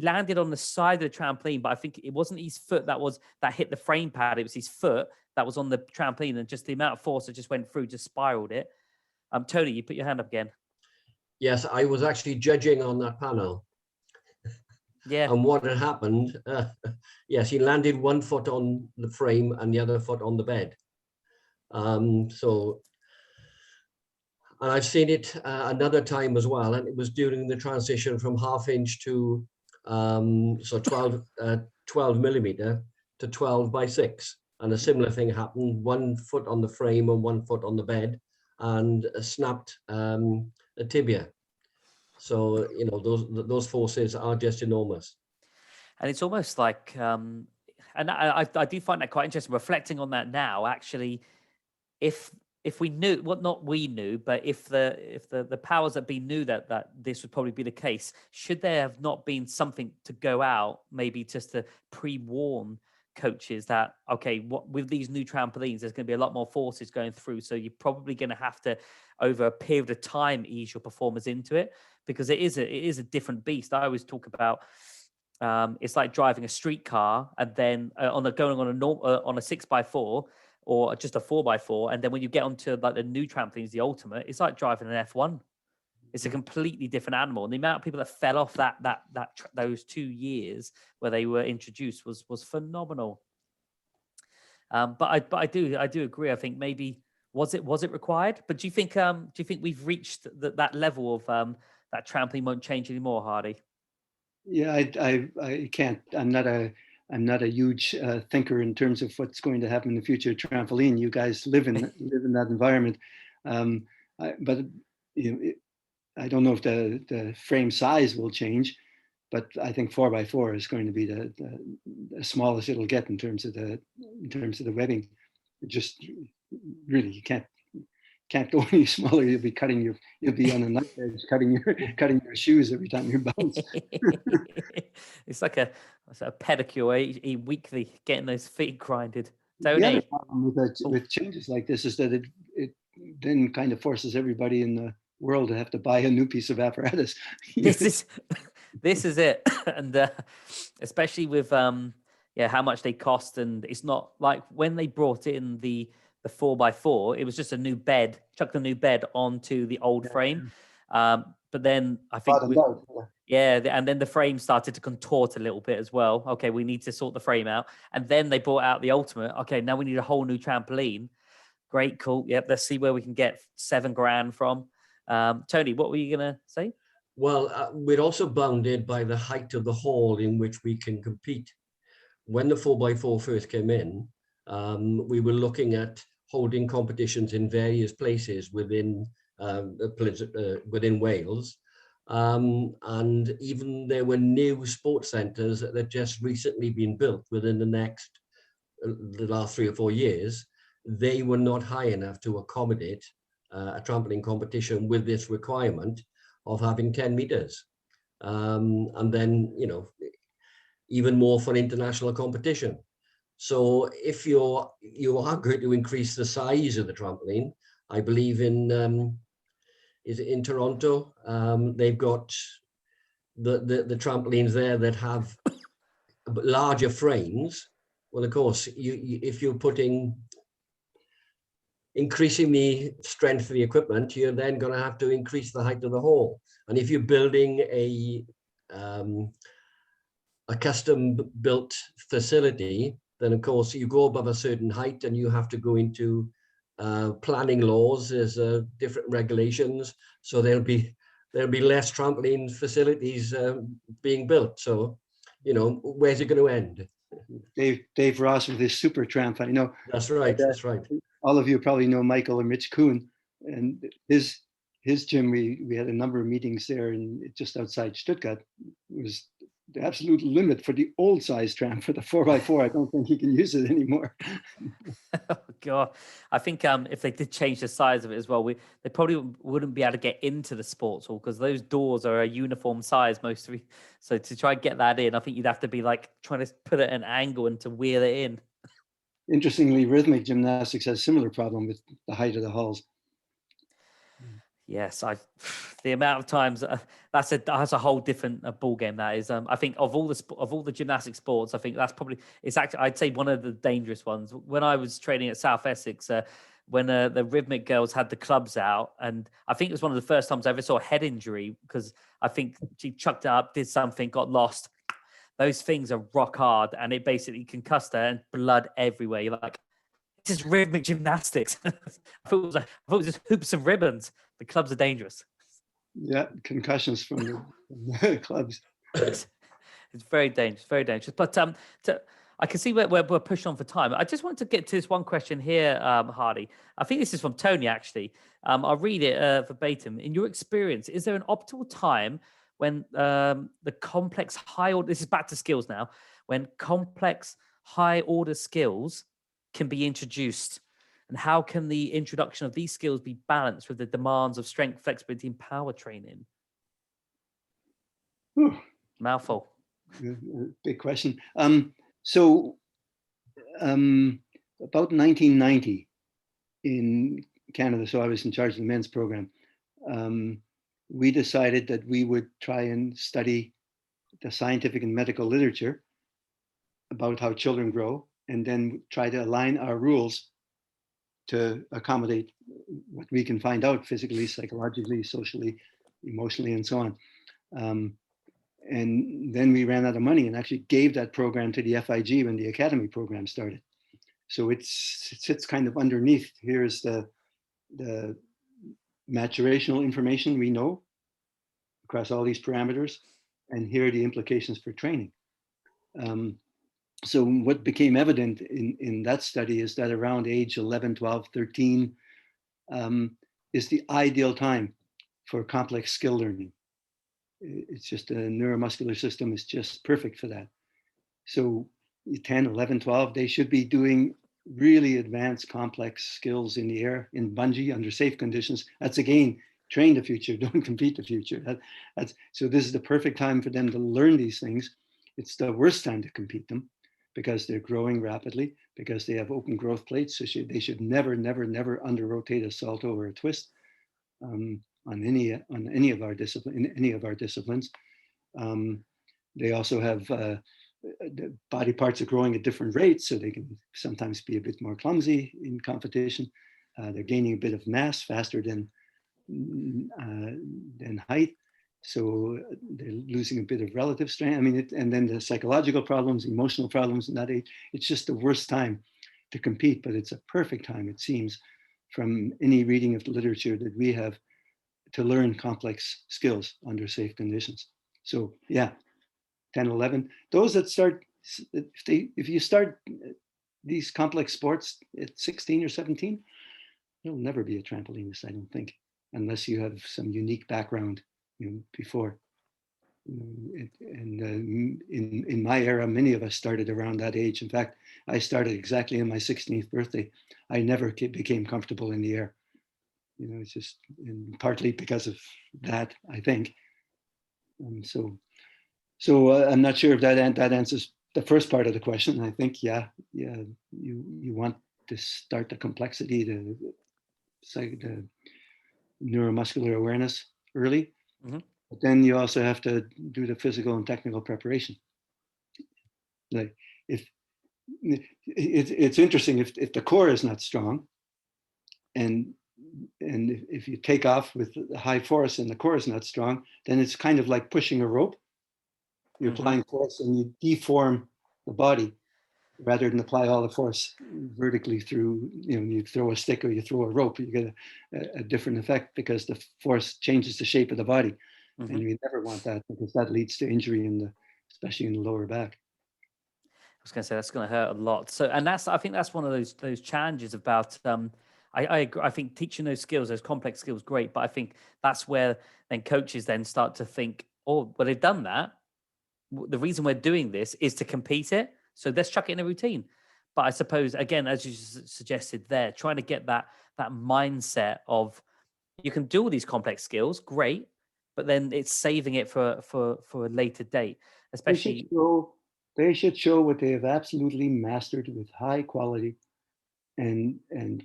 landed on the side of the trampoline, but I think it wasn't his foot that hit the frame pad. It was his foot that was on the trampoline, and just the amount of force that just went through just spiraled it. Tony, you put your hand up again. Yes, I was actually judging on that panel. Yeah. And what had happened, yes, he landed one foot on the frame and the other foot on the bed. And I've seen it another time as well, and it was during the transition from 1/2 inch to 12 millimeter to 12x6, and a similar thing happened. 1 foot on the frame and 1 foot on the bed, and snapped tibia. So, you know, those forces are just enormous. And it's almost like, and I do find that quite interesting. Reflecting on that now, actually, if we knew, well, not we knew, but if the powers that be knew that this would probably be the case, should there have not been something to go out, maybe just to pre-warn coaches that, okay, what with these new trampolines, there's going to be a lot more forces going through, so you're probably going to have to, over a period of time, ease your performers into it, because it is a different beast. I always talk about. It's like driving a streetcar and then going on on a 6x4 or just a 4x4, and then when you get onto like the new trampolines, the ultimate, it's like driving an F1. It's a completely different animal, and the amount of people that fell off those 2 years where they were introduced was phenomenal. But I do agree. I think maybe was it required? But do you think we've reached that level of that trampoline won't change anymore, Hardy? Yeah, I can't. I'm not a huge thinker in terms of what's going to happen in the future of trampoline. You guys live in that environment, but you know, I don't know if the frame size will change, but I think 4x4 is going to be the smallest it'll get in terms of the webbing. It just really, you can't go any smaller. You'll be on a knife edge cutting your shoes every time you bounce. It's like a pedicure weekly, getting those feet grinded. The other problem with changes like this is that it then kind of forces everybody in the world to have to buy a new piece of apparatus. This is it, and especially with how much they cost, and it's not like when they brought in the 4x4, it was just a new bed, chucked a new bed onto the old frame. But then I think, and then the frame started to contort a little bit as well. Okay, we need to sort the frame out. And then they brought out the ultimate. Okay, now we need a whole new trampoline. Great, cool. Yep, let's see where we can get $7,000 from. Tony, what were you going to say? Well, we're also bounded by the height of the hall in which we can compete. When the 4x4 first came in, we were looking at holding competitions in various places within Wales, and even there were new sports centres that had just recently been built within the last 3 or 4 years. They were not high enough to accommodate a trampoline competition with this requirement of having 10 meters, and then, you know, even more for international competition. So if you are going to increase the size of the trampoline, I believe in Toronto, they've got the trampolines there that have larger frames. Well, of course, if you're increasing the strength of the equipment, you're then going to have to increase the height of the hall. And if you're building a custom built facility, then of course you go above a certain height and you have to go into planning laws. There's different regulations, so there'll be less trampoline facilities being built. So, you know, where's it going to end? Dave Ross with his super tramp. I know. That's right. That's right. All of you probably know Michael and Rich Kuhn, and his gym. We had a number of meetings there, and just outside Stuttgart. It was the absolute limit for the old size tram. For the 4x4, I don't think he can use it anymore. Oh God, I think if they did change the size of it as well, they probably wouldn't be able to get into the sports hall because those doors are a uniform size mostly. So to try and get that in, I think you'd have to be like trying to put it at an angle and to wheel it in. Interestingly, rhythmic gymnastics has a similar problem with the height of the halls. Yes, the amount of times that's a whole different ball game. That is, I think of all the gymnastic sports, I think it's actually I'd say one of the dangerous ones. When I was training at South Essex, when the rhythmic girls had the clubs out, and I think it was one of the first times I ever saw a head injury because I think she chucked it up, did something, got lost. Those things are rock hard, and it basically concussed her and blood everywhere. You're like, this is rhythmic gymnastics. I thought it was just hoops and ribbons. The clubs are dangerous. Yeah, concussions from the clubs. It's very dangerous, very dangerous. But I can see we're pushed on for time. I just wanted to get to this one question here, Hardy. I think this is from Tony, actually. I'll read it verbatim. In your experience, is there an optimal time when the complex high order, this is back to skills now, when complex high order skills can be introduced? And how can the introduction of these skills be balanced with the demands of strength, flexibility, and power training? Whew. Mouthful. Big question. So about 1990 in Canada, so I was in charge of the men's program, we decided that we would try and study the scientific and medical literature about how children grow, and then try to align our rules to accommodate what we can find out physically, psychologically, socially, emotionally, and so on. And then we ran out of money and actually gave that program to the FIG when the academy program started. So it sits kind of underneath. Here's the maturational information we know across all these parameters, and here are the implications for training. So what became evident in that study is that around age 11, 12, 13 is the ideal time for complex skill learning. It's just a neuromuscular system is just perfect for that. So 10, 11, 12, they should be doing really advanced complex skills in the air, in bungee, under safe conditions. That's again, train the future, don't compete the future. So this is the perfect time for them to learn these things. It's the worst time to compete them because they're growing rapidly, because they have open growth plates. So they should never, never, never under rotate a salto or a twist on any of our disciplines. They also have the body parts are growing at different rates, so they can sometimes be a bit more clumsy in competition. They're gaining a bit of mass faster than height, so they're losing a bit of relative strength. I mean, and then the psychological problems, emotional problems in that age. It's just the worst time to compete, but it's a perfect time, it seems, from any reading of the literature that we have, to learn complex skills under safe conditions. So yeah, 10, 11, those that start, if you start these complex sports at 16 or 17, you'll never be a trampolinist, I don't think, unless you have some unique background, before. And in my era, many of us started around that age. In fact, I started exactly on my 16th birthday. I never became comfortable in the air. It's just partly because of that, I think. So I'm not sure if that answers the first part of the question. I think, yeah, you want to start the complexity, the neuromuscular awareness early, but then you also have to do the physical and technical preparation. Like if it's interesting, if the core is not strong, and if you take off with high force and the core is not strong, then it's kind of like pushing a rope. You're applying force and you deform the body rather than apply all the force vertically through, you throw a stick or you throw a rope, you get a different effect because the force changes the shape of the body. And we never want that, because that leads to injury especially in the lower back. I was going to say that's going to hurt a lot. So, and I think that's one of those challenges about, I agree. I think teaching those skills, those complex skills, great. But I think that's where then coaches then start to think, oh, well, they've done that. The reason we're doing this is to compete it. So let's chuck it in a routine. But I suppose, again, as you suggested there, trying to get that mindset of you can do all these complex skills, great, but then it's saving it for a later date, especially. They should show what they have absolutely mastered with high quality, and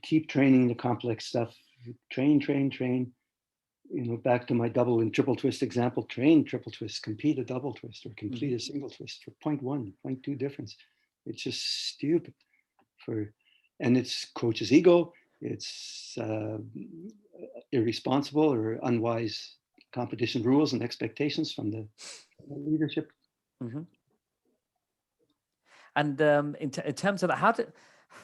keep training the complex stuff. Train. Back to my double and triple twist example, train triple twist, compete a double twist, or complete a single twist for 0.1, 0.2 difference. It's just stupid and it's coach's ego. It's irresponsible or unwise competition rules and expectations from the leadership. And in terms of that,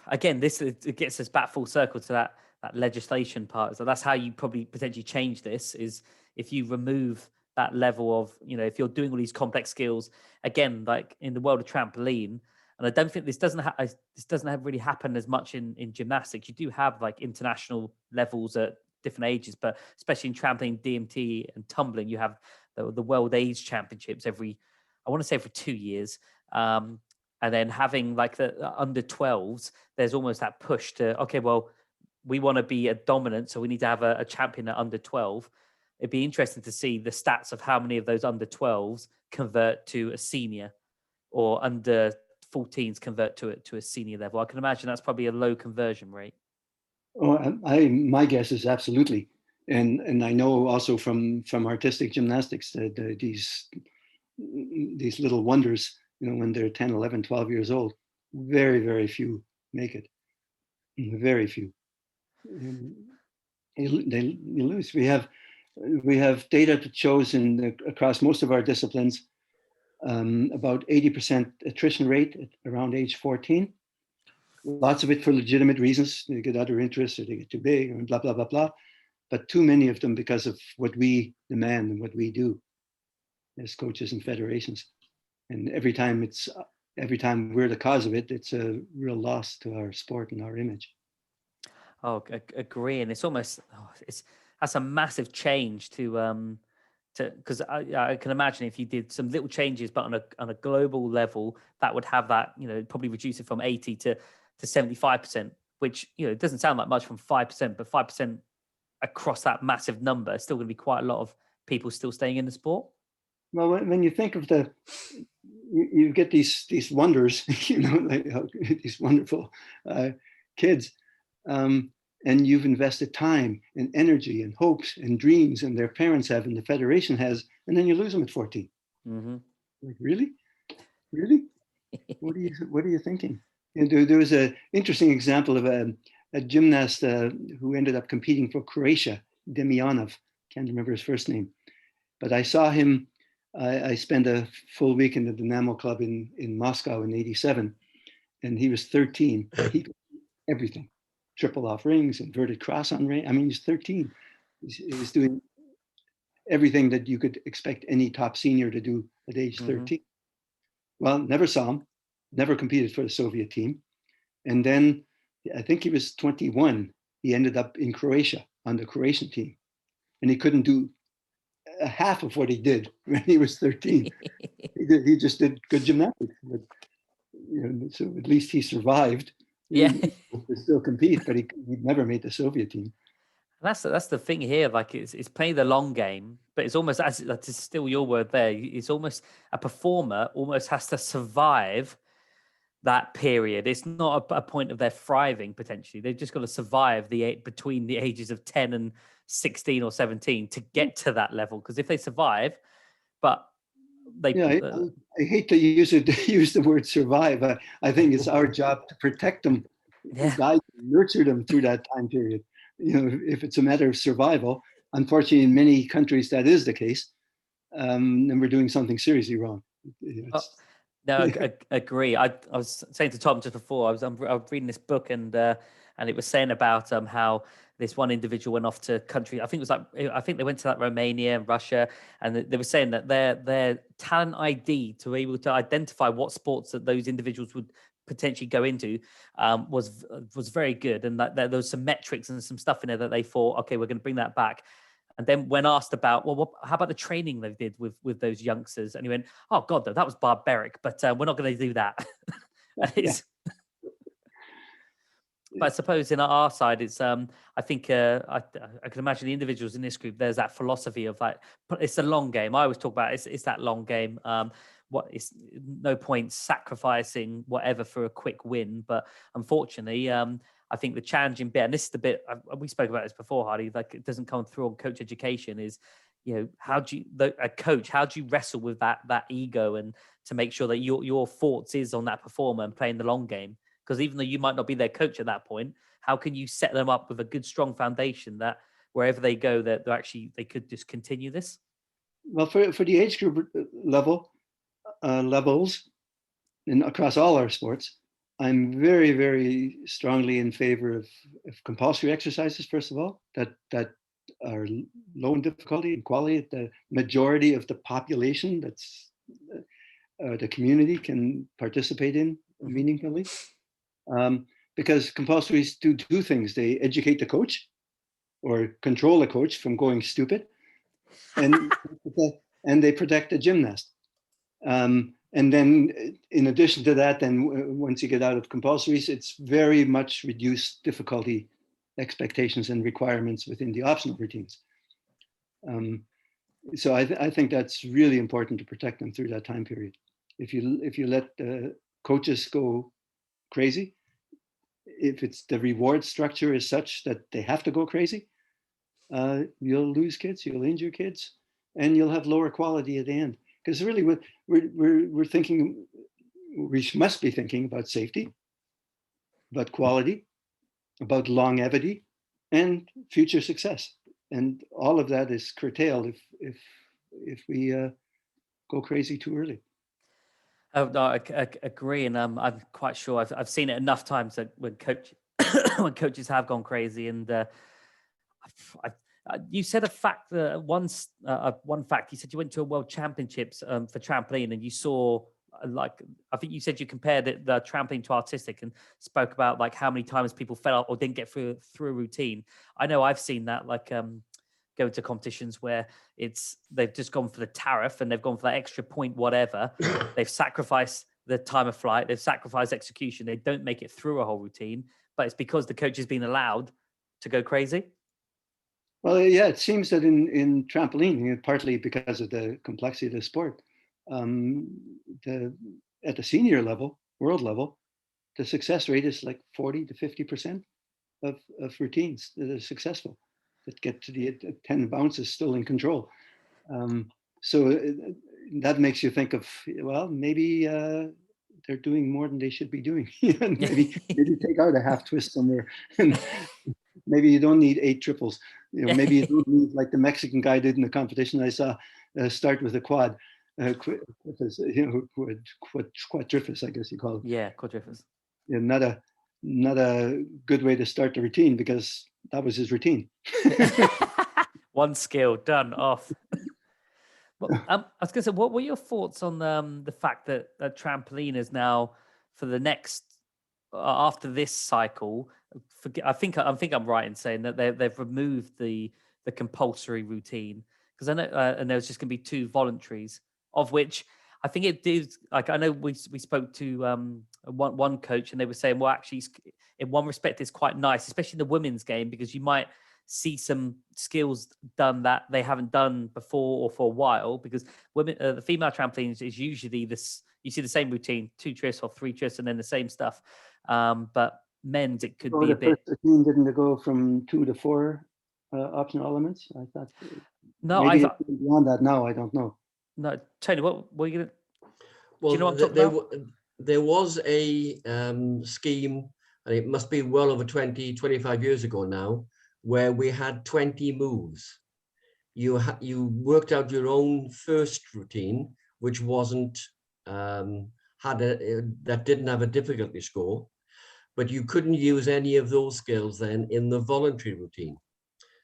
again, it gets us back full circle to that legislation part. So that's how you probably potentially change this, is if you remove that level of, if you're doing all these complex skills, again, like in the world of trampoline, and I don't think this doesn't have really happen as much in gymnastics. You do have like international levels at different ages, but especially in trampoline, DMT, and tumbling, you have the World Age Championships every 2 years. And then having like the under 12s, there's almost that push to, okay, well, we want to be a dominant, so we need to have a champion at under 12. It'd be interesting to see the stats of how many of those under 12s convert to a senior, or under 14s convert to a senior level. I can imagine that's probably a low conversion rate. Oh, my guess is absolutely. And I know also from artistic gymnastics that these little wonders, when they're 10, 11, 12 years old, very, very few make it. Very few. They lose. We have data that shows across most of our disciplines about 80% attrition rate at around age 14. Lots of it for legitimate reasons. They get other interests, or they get too big, and blah, blah, blah, blah. But too many of them because of what we demand and what we do as coaches and federations. And every time we're the cause of it, it's a real loss to our sport and our image. Oh, agree. And it's almost, that's a massive change because I can imagine if you did some little changes, but on a global level, that would have that, probably reduce it from 80 to 75%, which, it doesn't sound like much from 5%, but 5% across that massive number is still going to be quite a lot of people still staying in the sport. Well, when you think of you get these wonders, like these wonderful kids, and you've invested time and energy and hopes and dreams, and their parents have, and the federation has, and then you lose them at 14. Mm-hmm. Like, really? What are you thinking? And there was an interesting example of a gymnast who ended up competing for Croatia, Demjanov. Can't remember his first name, but I saw him. I spent a full week in the Dynamo Club in Moscow in '87, and he was 13. He could do everything. Triple off rings, inverted cross on ring. I mean, he's 13. He's doing everything that you could expect any top senior to do at age 13. Well, never saw him, never competed for the Soviet team. And then I think he was 21. He ended up in Croatia on the Croatian team, and he couldn't do half of what he did when he was 13. He just did good gymnastics. But, so at least he survived. Yeah. He could still compete, but he never made the Soviet team. That's the thing here. Like it's playing the long game, but it's almost, as that is still your word there. It's almost a performer almost has to survive that period. It's not a point of their thriving potentially. They've just got to survive between the ages of 10 and 16 or 17 to get to that level. Because if they survive, but they I hate to use the word survive. I think it's our job to protect them, guide, nurture them through that time period. If it's a matter of survival, unfortunately, in many countries that is the case, then we're doing something seriously wrong. No, I agree. I was saying to Tom just before, I was reading this book, and it was saying about how this one individual went off to country. I think they went to Romania and Russia, and they were saying that their talent ID to be able to identify what sports that those individuals would potentially go into was very good, and that there was some metrics and some stuff in there that they thought, okay, we're going to bring that back. And then when asked about, well, how about the training they did with those youngsters? And he went, oh God, that was barbaric, but we're not going to do that. But I suppose in our side, it's I think I can imagine the individuals in this group, there's that philosophy of like, it's the long game. I always talk about it's that long game. It's no point sacrificing whatever for a quick win. But unfortunately, I think the challenging bit, and this is the bit we spoke about this before, Hardy, like it doesn't come through on coach education, is, how do you wrestle with that ego, and to make sure that your thoughts is on that performer and playing the long game? Because even though you might not be their coach at that point, how can you set them up with a good, strong foundation that wherever they go, that they could just continue this? Well, for the age group levels, and across all our sports, I'm very, very strongly in favor of compulsory exercises, first of all, that are low in difficulty and quality. The majority of the population, that's the community, can participate in meaningfully. Because compulsories do two things. They educate the coach, or control a coach from going stupid, and they protect the gymnast. And then in addition to that, then once you get out of compulsories, it's very much reduced difficulty expectations and requirements within the optional routines. So I think that's really important to protect them through that time period. If you let the coaches go crazy, if it's the reward structure is such that they have to go crazy, you'll lose kids, you'll injure kids, and you'll have lower quality at the end. Because really, we're thinking, we must be thinking about safety, about quality, about longevity, and future success. And all of that is curtailed if we go crazy too early. Oh no, I agree, and I'm quite sure I've seen it enough times that when when coaches have gone crazy, and you said a fact one fact. You said you went to a World Championships for trampoline, and you saw I think you said you compared the trampoline to artistic, and spoke about like how many times people fell out or didn't get through a routine. I know I've seen that go to competitions where they've just gone for the tariff and they've gone for that extra point whatever. They've sacrificed the time of flight, they've sacrificed execution, they don't make it through a whole routine, but it's because the coach has been allowed to go crazy. Well, yeah, it seems that in trampoline, partly because of the complexity of the sport, at the senior level, world level, the success rate is like 40 to 50% of routines that are successful, that get to the 10 bounces still in control. So that makes you think of, well, maybe they're doing more than they should be doing. maybe take out a half twist somewhere. And maybe you don't need 8 triples. Maybe you don't need, like the Mexican guy did in the competition I saw, start with a quad. Quadrifus, I guess you call it. Yeah, quadrifus. Not a good way to start the routine, because that was his routine. One skill done off. Well, I was going to say, what were your thoughts on the fact that trampoline is now, for the next after this cycle? I think I'm right in saying that they've removed the compulsory routine, because I know and there's just going to be 2 voluntaries, of which I think it did. Like, I know we spoke to one coach, and they were saying, well, actually, in one respect, it's quite nice, especially in the women's game, because you might see some skills done that they haven't done before or for a while, because women, the female trampolines is usually this, you see the same routine, 2 twists or 3 twists, and then the same stuff. But men's, it could be a bit. The routine didn't go from 2 to 4 optional elements. I thought. No, maybe it's beyond that now. I don't know. No, Tony, what were you gonna? Well, do you know what I'm talking about? There was a scheme, and it must be well over 25 years ago now, where we had 20 moves. You worked out your own first routine, which wasn't that didn't have a difficulty score, but you couldn't use any of those skills then in the voluntary routine.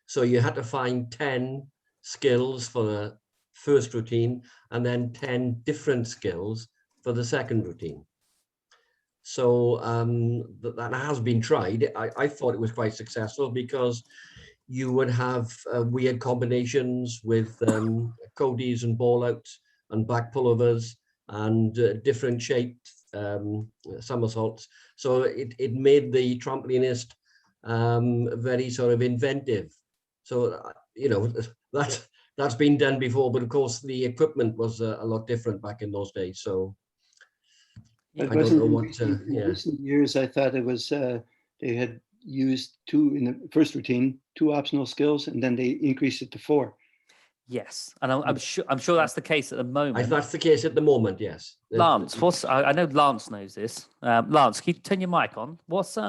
So you had to find 10 skills for the first routine, and then 10 different skills for the second routine. So that has been tried. I thought it was quite successful, because you would have weird combinations with Codys and ball outs and back pullovers and different shaped somersaults. So it made the trampolinist very sort of inventive. So, that's been done before, but of course the equipment was a lot different back in those days. So I don't know what. In recent years, I thought it was they had used 2 in the first routine, 2 optional skills, and then they increased it to 4. Yes, and I'm sure that's the case at the moment. That's the case at the moment. Yes. Lance, I know Lance knows this. Lance, can you turn your mic on? What's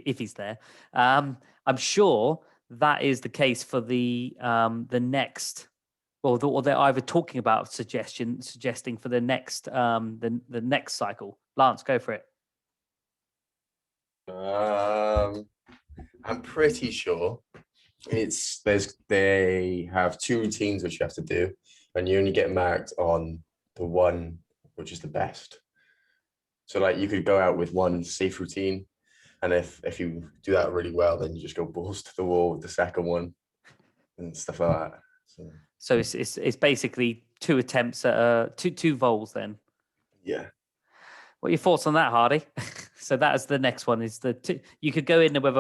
if he's there? I'm sure that is the case for the next. Well, or they're either talking about suggesting for the next the next cycle. Lance, go for it. I'm pretty sure they have 2 routines which you have to do, and you only get marked on the one which is the best. So like you could go out with one safe routine, And if you do that really well, then you just go balls to the wall with the second one and stuff like that. So it's basically 2 attempts at two vols then. Yeah. What are your thoughts on that, Hardy? So that is the next one. Is you could go in with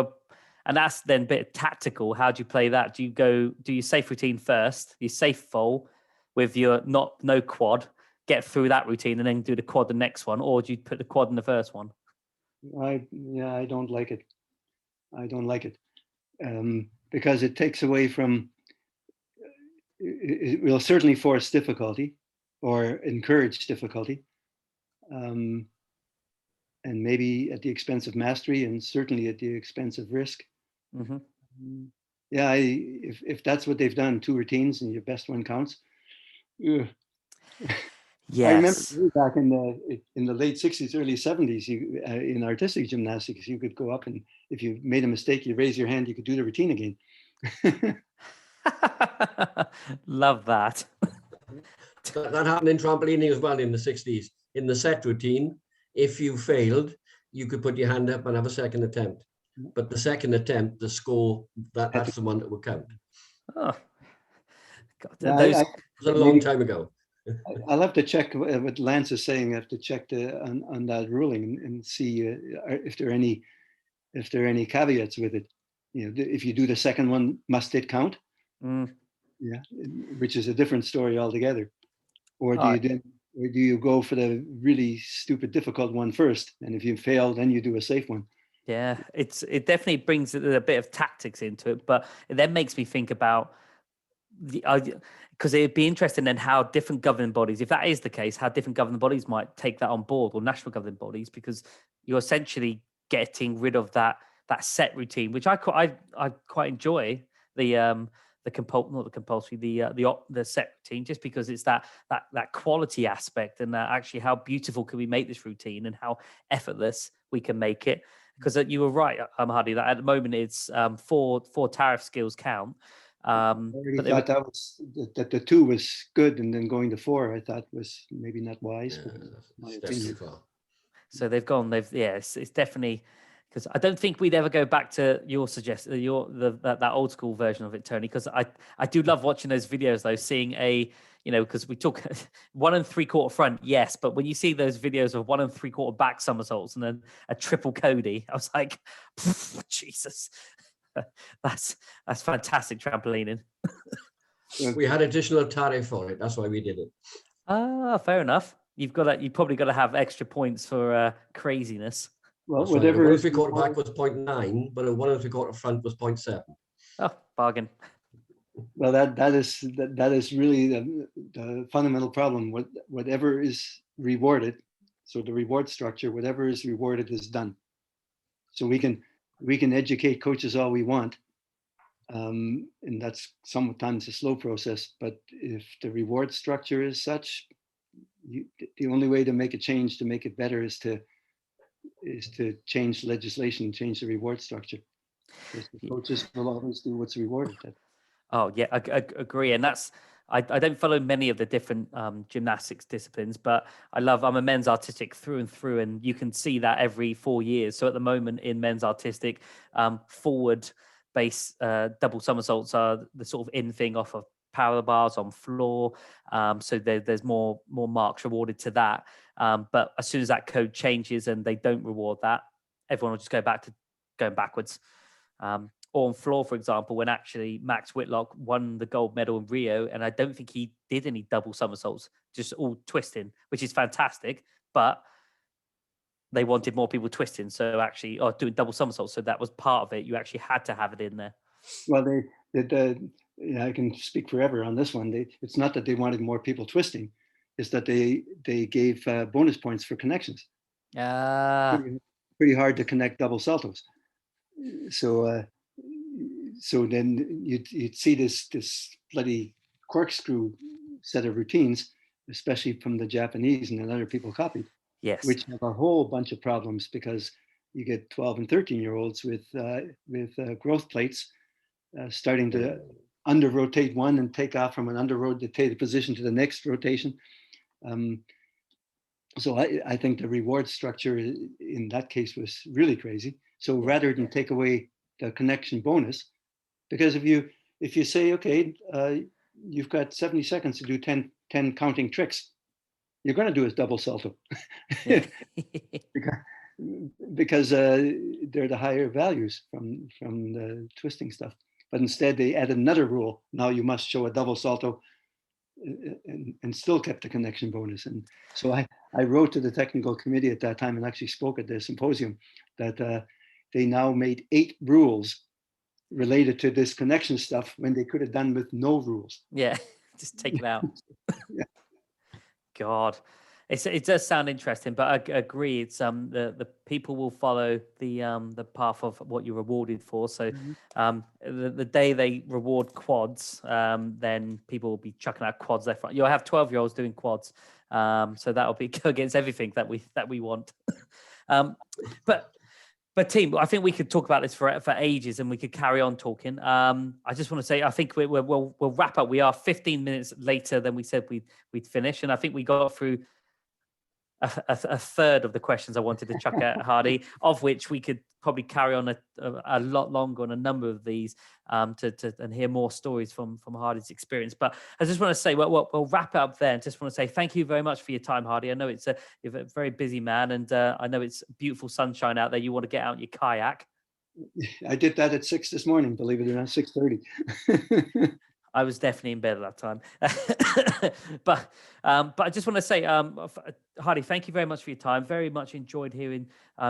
and that's then a bit tactical. How do you play that? Do you safe routine first, your safe vol with your no quad, get through that routine and then do the quad the next one, or do you put the quad in the first one? I don't like it. I don't like it because it takes away from. It will certainly force difficulty or encourage difficulty, and maybe at the expense of mastery, and certainly at the expense of risk. Mm-hmm. Yeah, if that's what they've done, 2 routines and your best one counts. Ugh. Yes. I remember back in the late 60s, early 70s, you in artistic gymnastics, you could go up and if you made a mistake, you raise your hand, you could do the routine again. Love that. That happened in trampolining as well in the 60s. In the set routine, if you failed, you could put your hand up and have a second attempt. But the second attempt, the score, that's the one that would count. Oh, God, Yeah, those It was a long time ago. I'll have to check what Lance is saying. I have to check on that ruling and see if there are any caveats with it. You know, if you do the second one, must it count? Yeah, which is a different story altogether. Or do you go for the really stupid, difficult one first? And if you fail, then you do a safe one. Yeah, it definitely brings a bit of tactics into it, but it then makes me think about because it'd be interesting then how different governing bodies, if that is the case, how different governing bodies might take that on board, or national governing bodies, because you're essentially getting rid of that set routine, which I quite enjoy the set routine, just because it's that quality aspect and actually how beautiful can we make this routine and how effortless we can make it. Because you were right, Hardy, that at the moment it's 4 tariff skills count. I already thought that the 2 was good, and then going to 4 I thought was maybe not wise. So they've gone. It's definitely, because I don't think we'd ever go back to your that old school version of it, Tony. Because I do love watching those videos though, seeing because we talk 1 3/4 front, yes, but when you see those videos of 1 3/4 back somersaults and then a triple Cody, I was like, Jesus. That's fantastic trampolining. We had additional tariff for it. That's why we did it. Fair enough. You probably got to have extra points for craziness. Well, that's whatever. Right. 1 3/4 back was 0.9, but a 1 3/4 front was 0.7. Oh, bargain. Well, that is really the fundamental problem. Whatever is rewarded, so the reward structure, whatever is rewarded is done. So we can educate coaches all we want, and that's sometimes a slow process. But if the reward structure is such, the only way to make a change, to make it better, is to change legislation, change the reward structure. Because the coaches will always do what's rewarded. Oh yeah, I agree, and that's I don't follow many of the different gymnastics disciplines, but I'm a men's artistic through and through, and you can see that every 4 years. So at the moment in men's artistic, forward base double somersaults are the sort of in thing off of parallel bars on floor. So there's more marks rewarded to that. But as soon as that code changes and they don't reward that, everyone will just go back to going backwards. Or on floor, for example, when actually Max Whitlock won the gold medal in Rio, and I don't think he did any double somersaults, just all twisting, which is fantastic. But they wanted more people twisting, so actually, doing double somersaults. So that was part of it. You actually had to have it in there. Well, I can speak forever on this one. It's not that they wanted more people twisting; it's that they gave bonus points for connections. Pretty hard to connect double saltos. So then you'd see this bloody corkscrew set of routines, especially from the Japanese, and then other people copied. Yes, which have a whole bunch of problems because you get 12 and 13-year-olds with growth plates starting to under rotate one and take off from an under rotated position to the next rotation. So I think the reward structure in that case was really crazy. So rather than take away the connection bonus, because if you say, okay, you've got 70 seconds to do 10 counting tricks, you're going to do a double salto. Yeah. because they're the higher values from the twisting stuff. But instead they add another rule. Now you must show a double salto and still kept the connection bonus. And so I wrote to the technical committee at that time and actually spoke at the symposium that they now made 8 rules related to this connection stuff when they could have done with no rules. Yeah, just take it out. Yeah. God, it does sound interesting, but I agree. It's the people will follow the path of what you're rewarded for. So the day they reward quads, then people will be chucking out quads left, right. You'll have 12-year-olds doing quads. So that'll be against everything that we want. But team, I think we could talk about this for ages, and we could carry on talking. I just want to say, I think we'll wrap up. We are 15 minutes later than we said we'd finish, and I think we got through a third of the questions I wanted to chuck at Hardy, of which we could probably carry on a lot longer on a number of these and hear more stories from Hardy's experience. But I just want to say, we'll wrap it up there, and just want to say thank you very much for your time, Hardy. I know you're a very busy man, and I know it's beautiful sunshine out there. You want to get out in your kayak. I did that at 6 this morning, believe it or not, 6:30. I was definitely in bed at that time. but I just want to say, Hardy, thank you very much for your time. Very much enjoyed hearing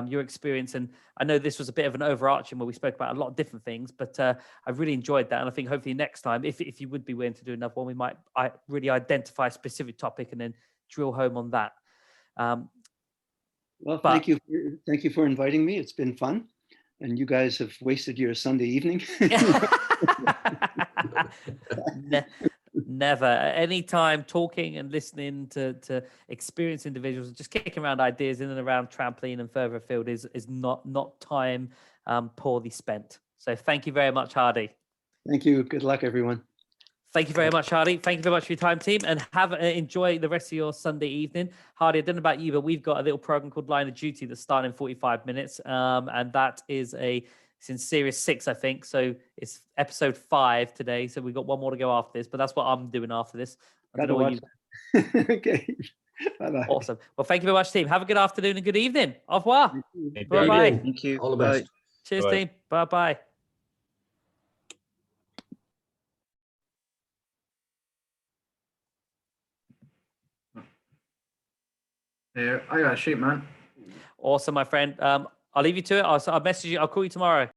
your experience. And I know this was a bit of an overarching where we spoke about a lot of different things, but I really enjoyed that. And I think hopefully next time, if you would be willing to do another one, we might really identify a specific topic and then drill home on that. Well, thank you for inviting me. It's been fun. And you guys have wasted your Sunday evening. Never. Any time talking and listening to experienced individuals, just kicking around ideas in and around trampoline and further afield is not time poorly spent. So thank you very much, Hardy. Thank you. Good luck, everyone. Thank you very much, Hardy. Thank you very much for your time, team, and enjoy the rest of your Sunday evening. Hardy, I don't know about you, but we've got a little program called Line of Duty that's starting in 45 minutes, and that is it's in series 6, I think. So it's episode 5 today. So we've got one more to go after this, but that's what I'm doing after this. I don't know what you... Okay. Bye-bye. Awesome. Well, thank you very much, team. Have a good afternoon and good evening. Au revoir. Bye-bye. Thank you. All the best. Bye. Cheers, Bye. team. Bye-bye. Yeah, I gotta shoot, man. Awesome, my friend. I'll leave you to it. I'll message you. I'll call you tomorrow.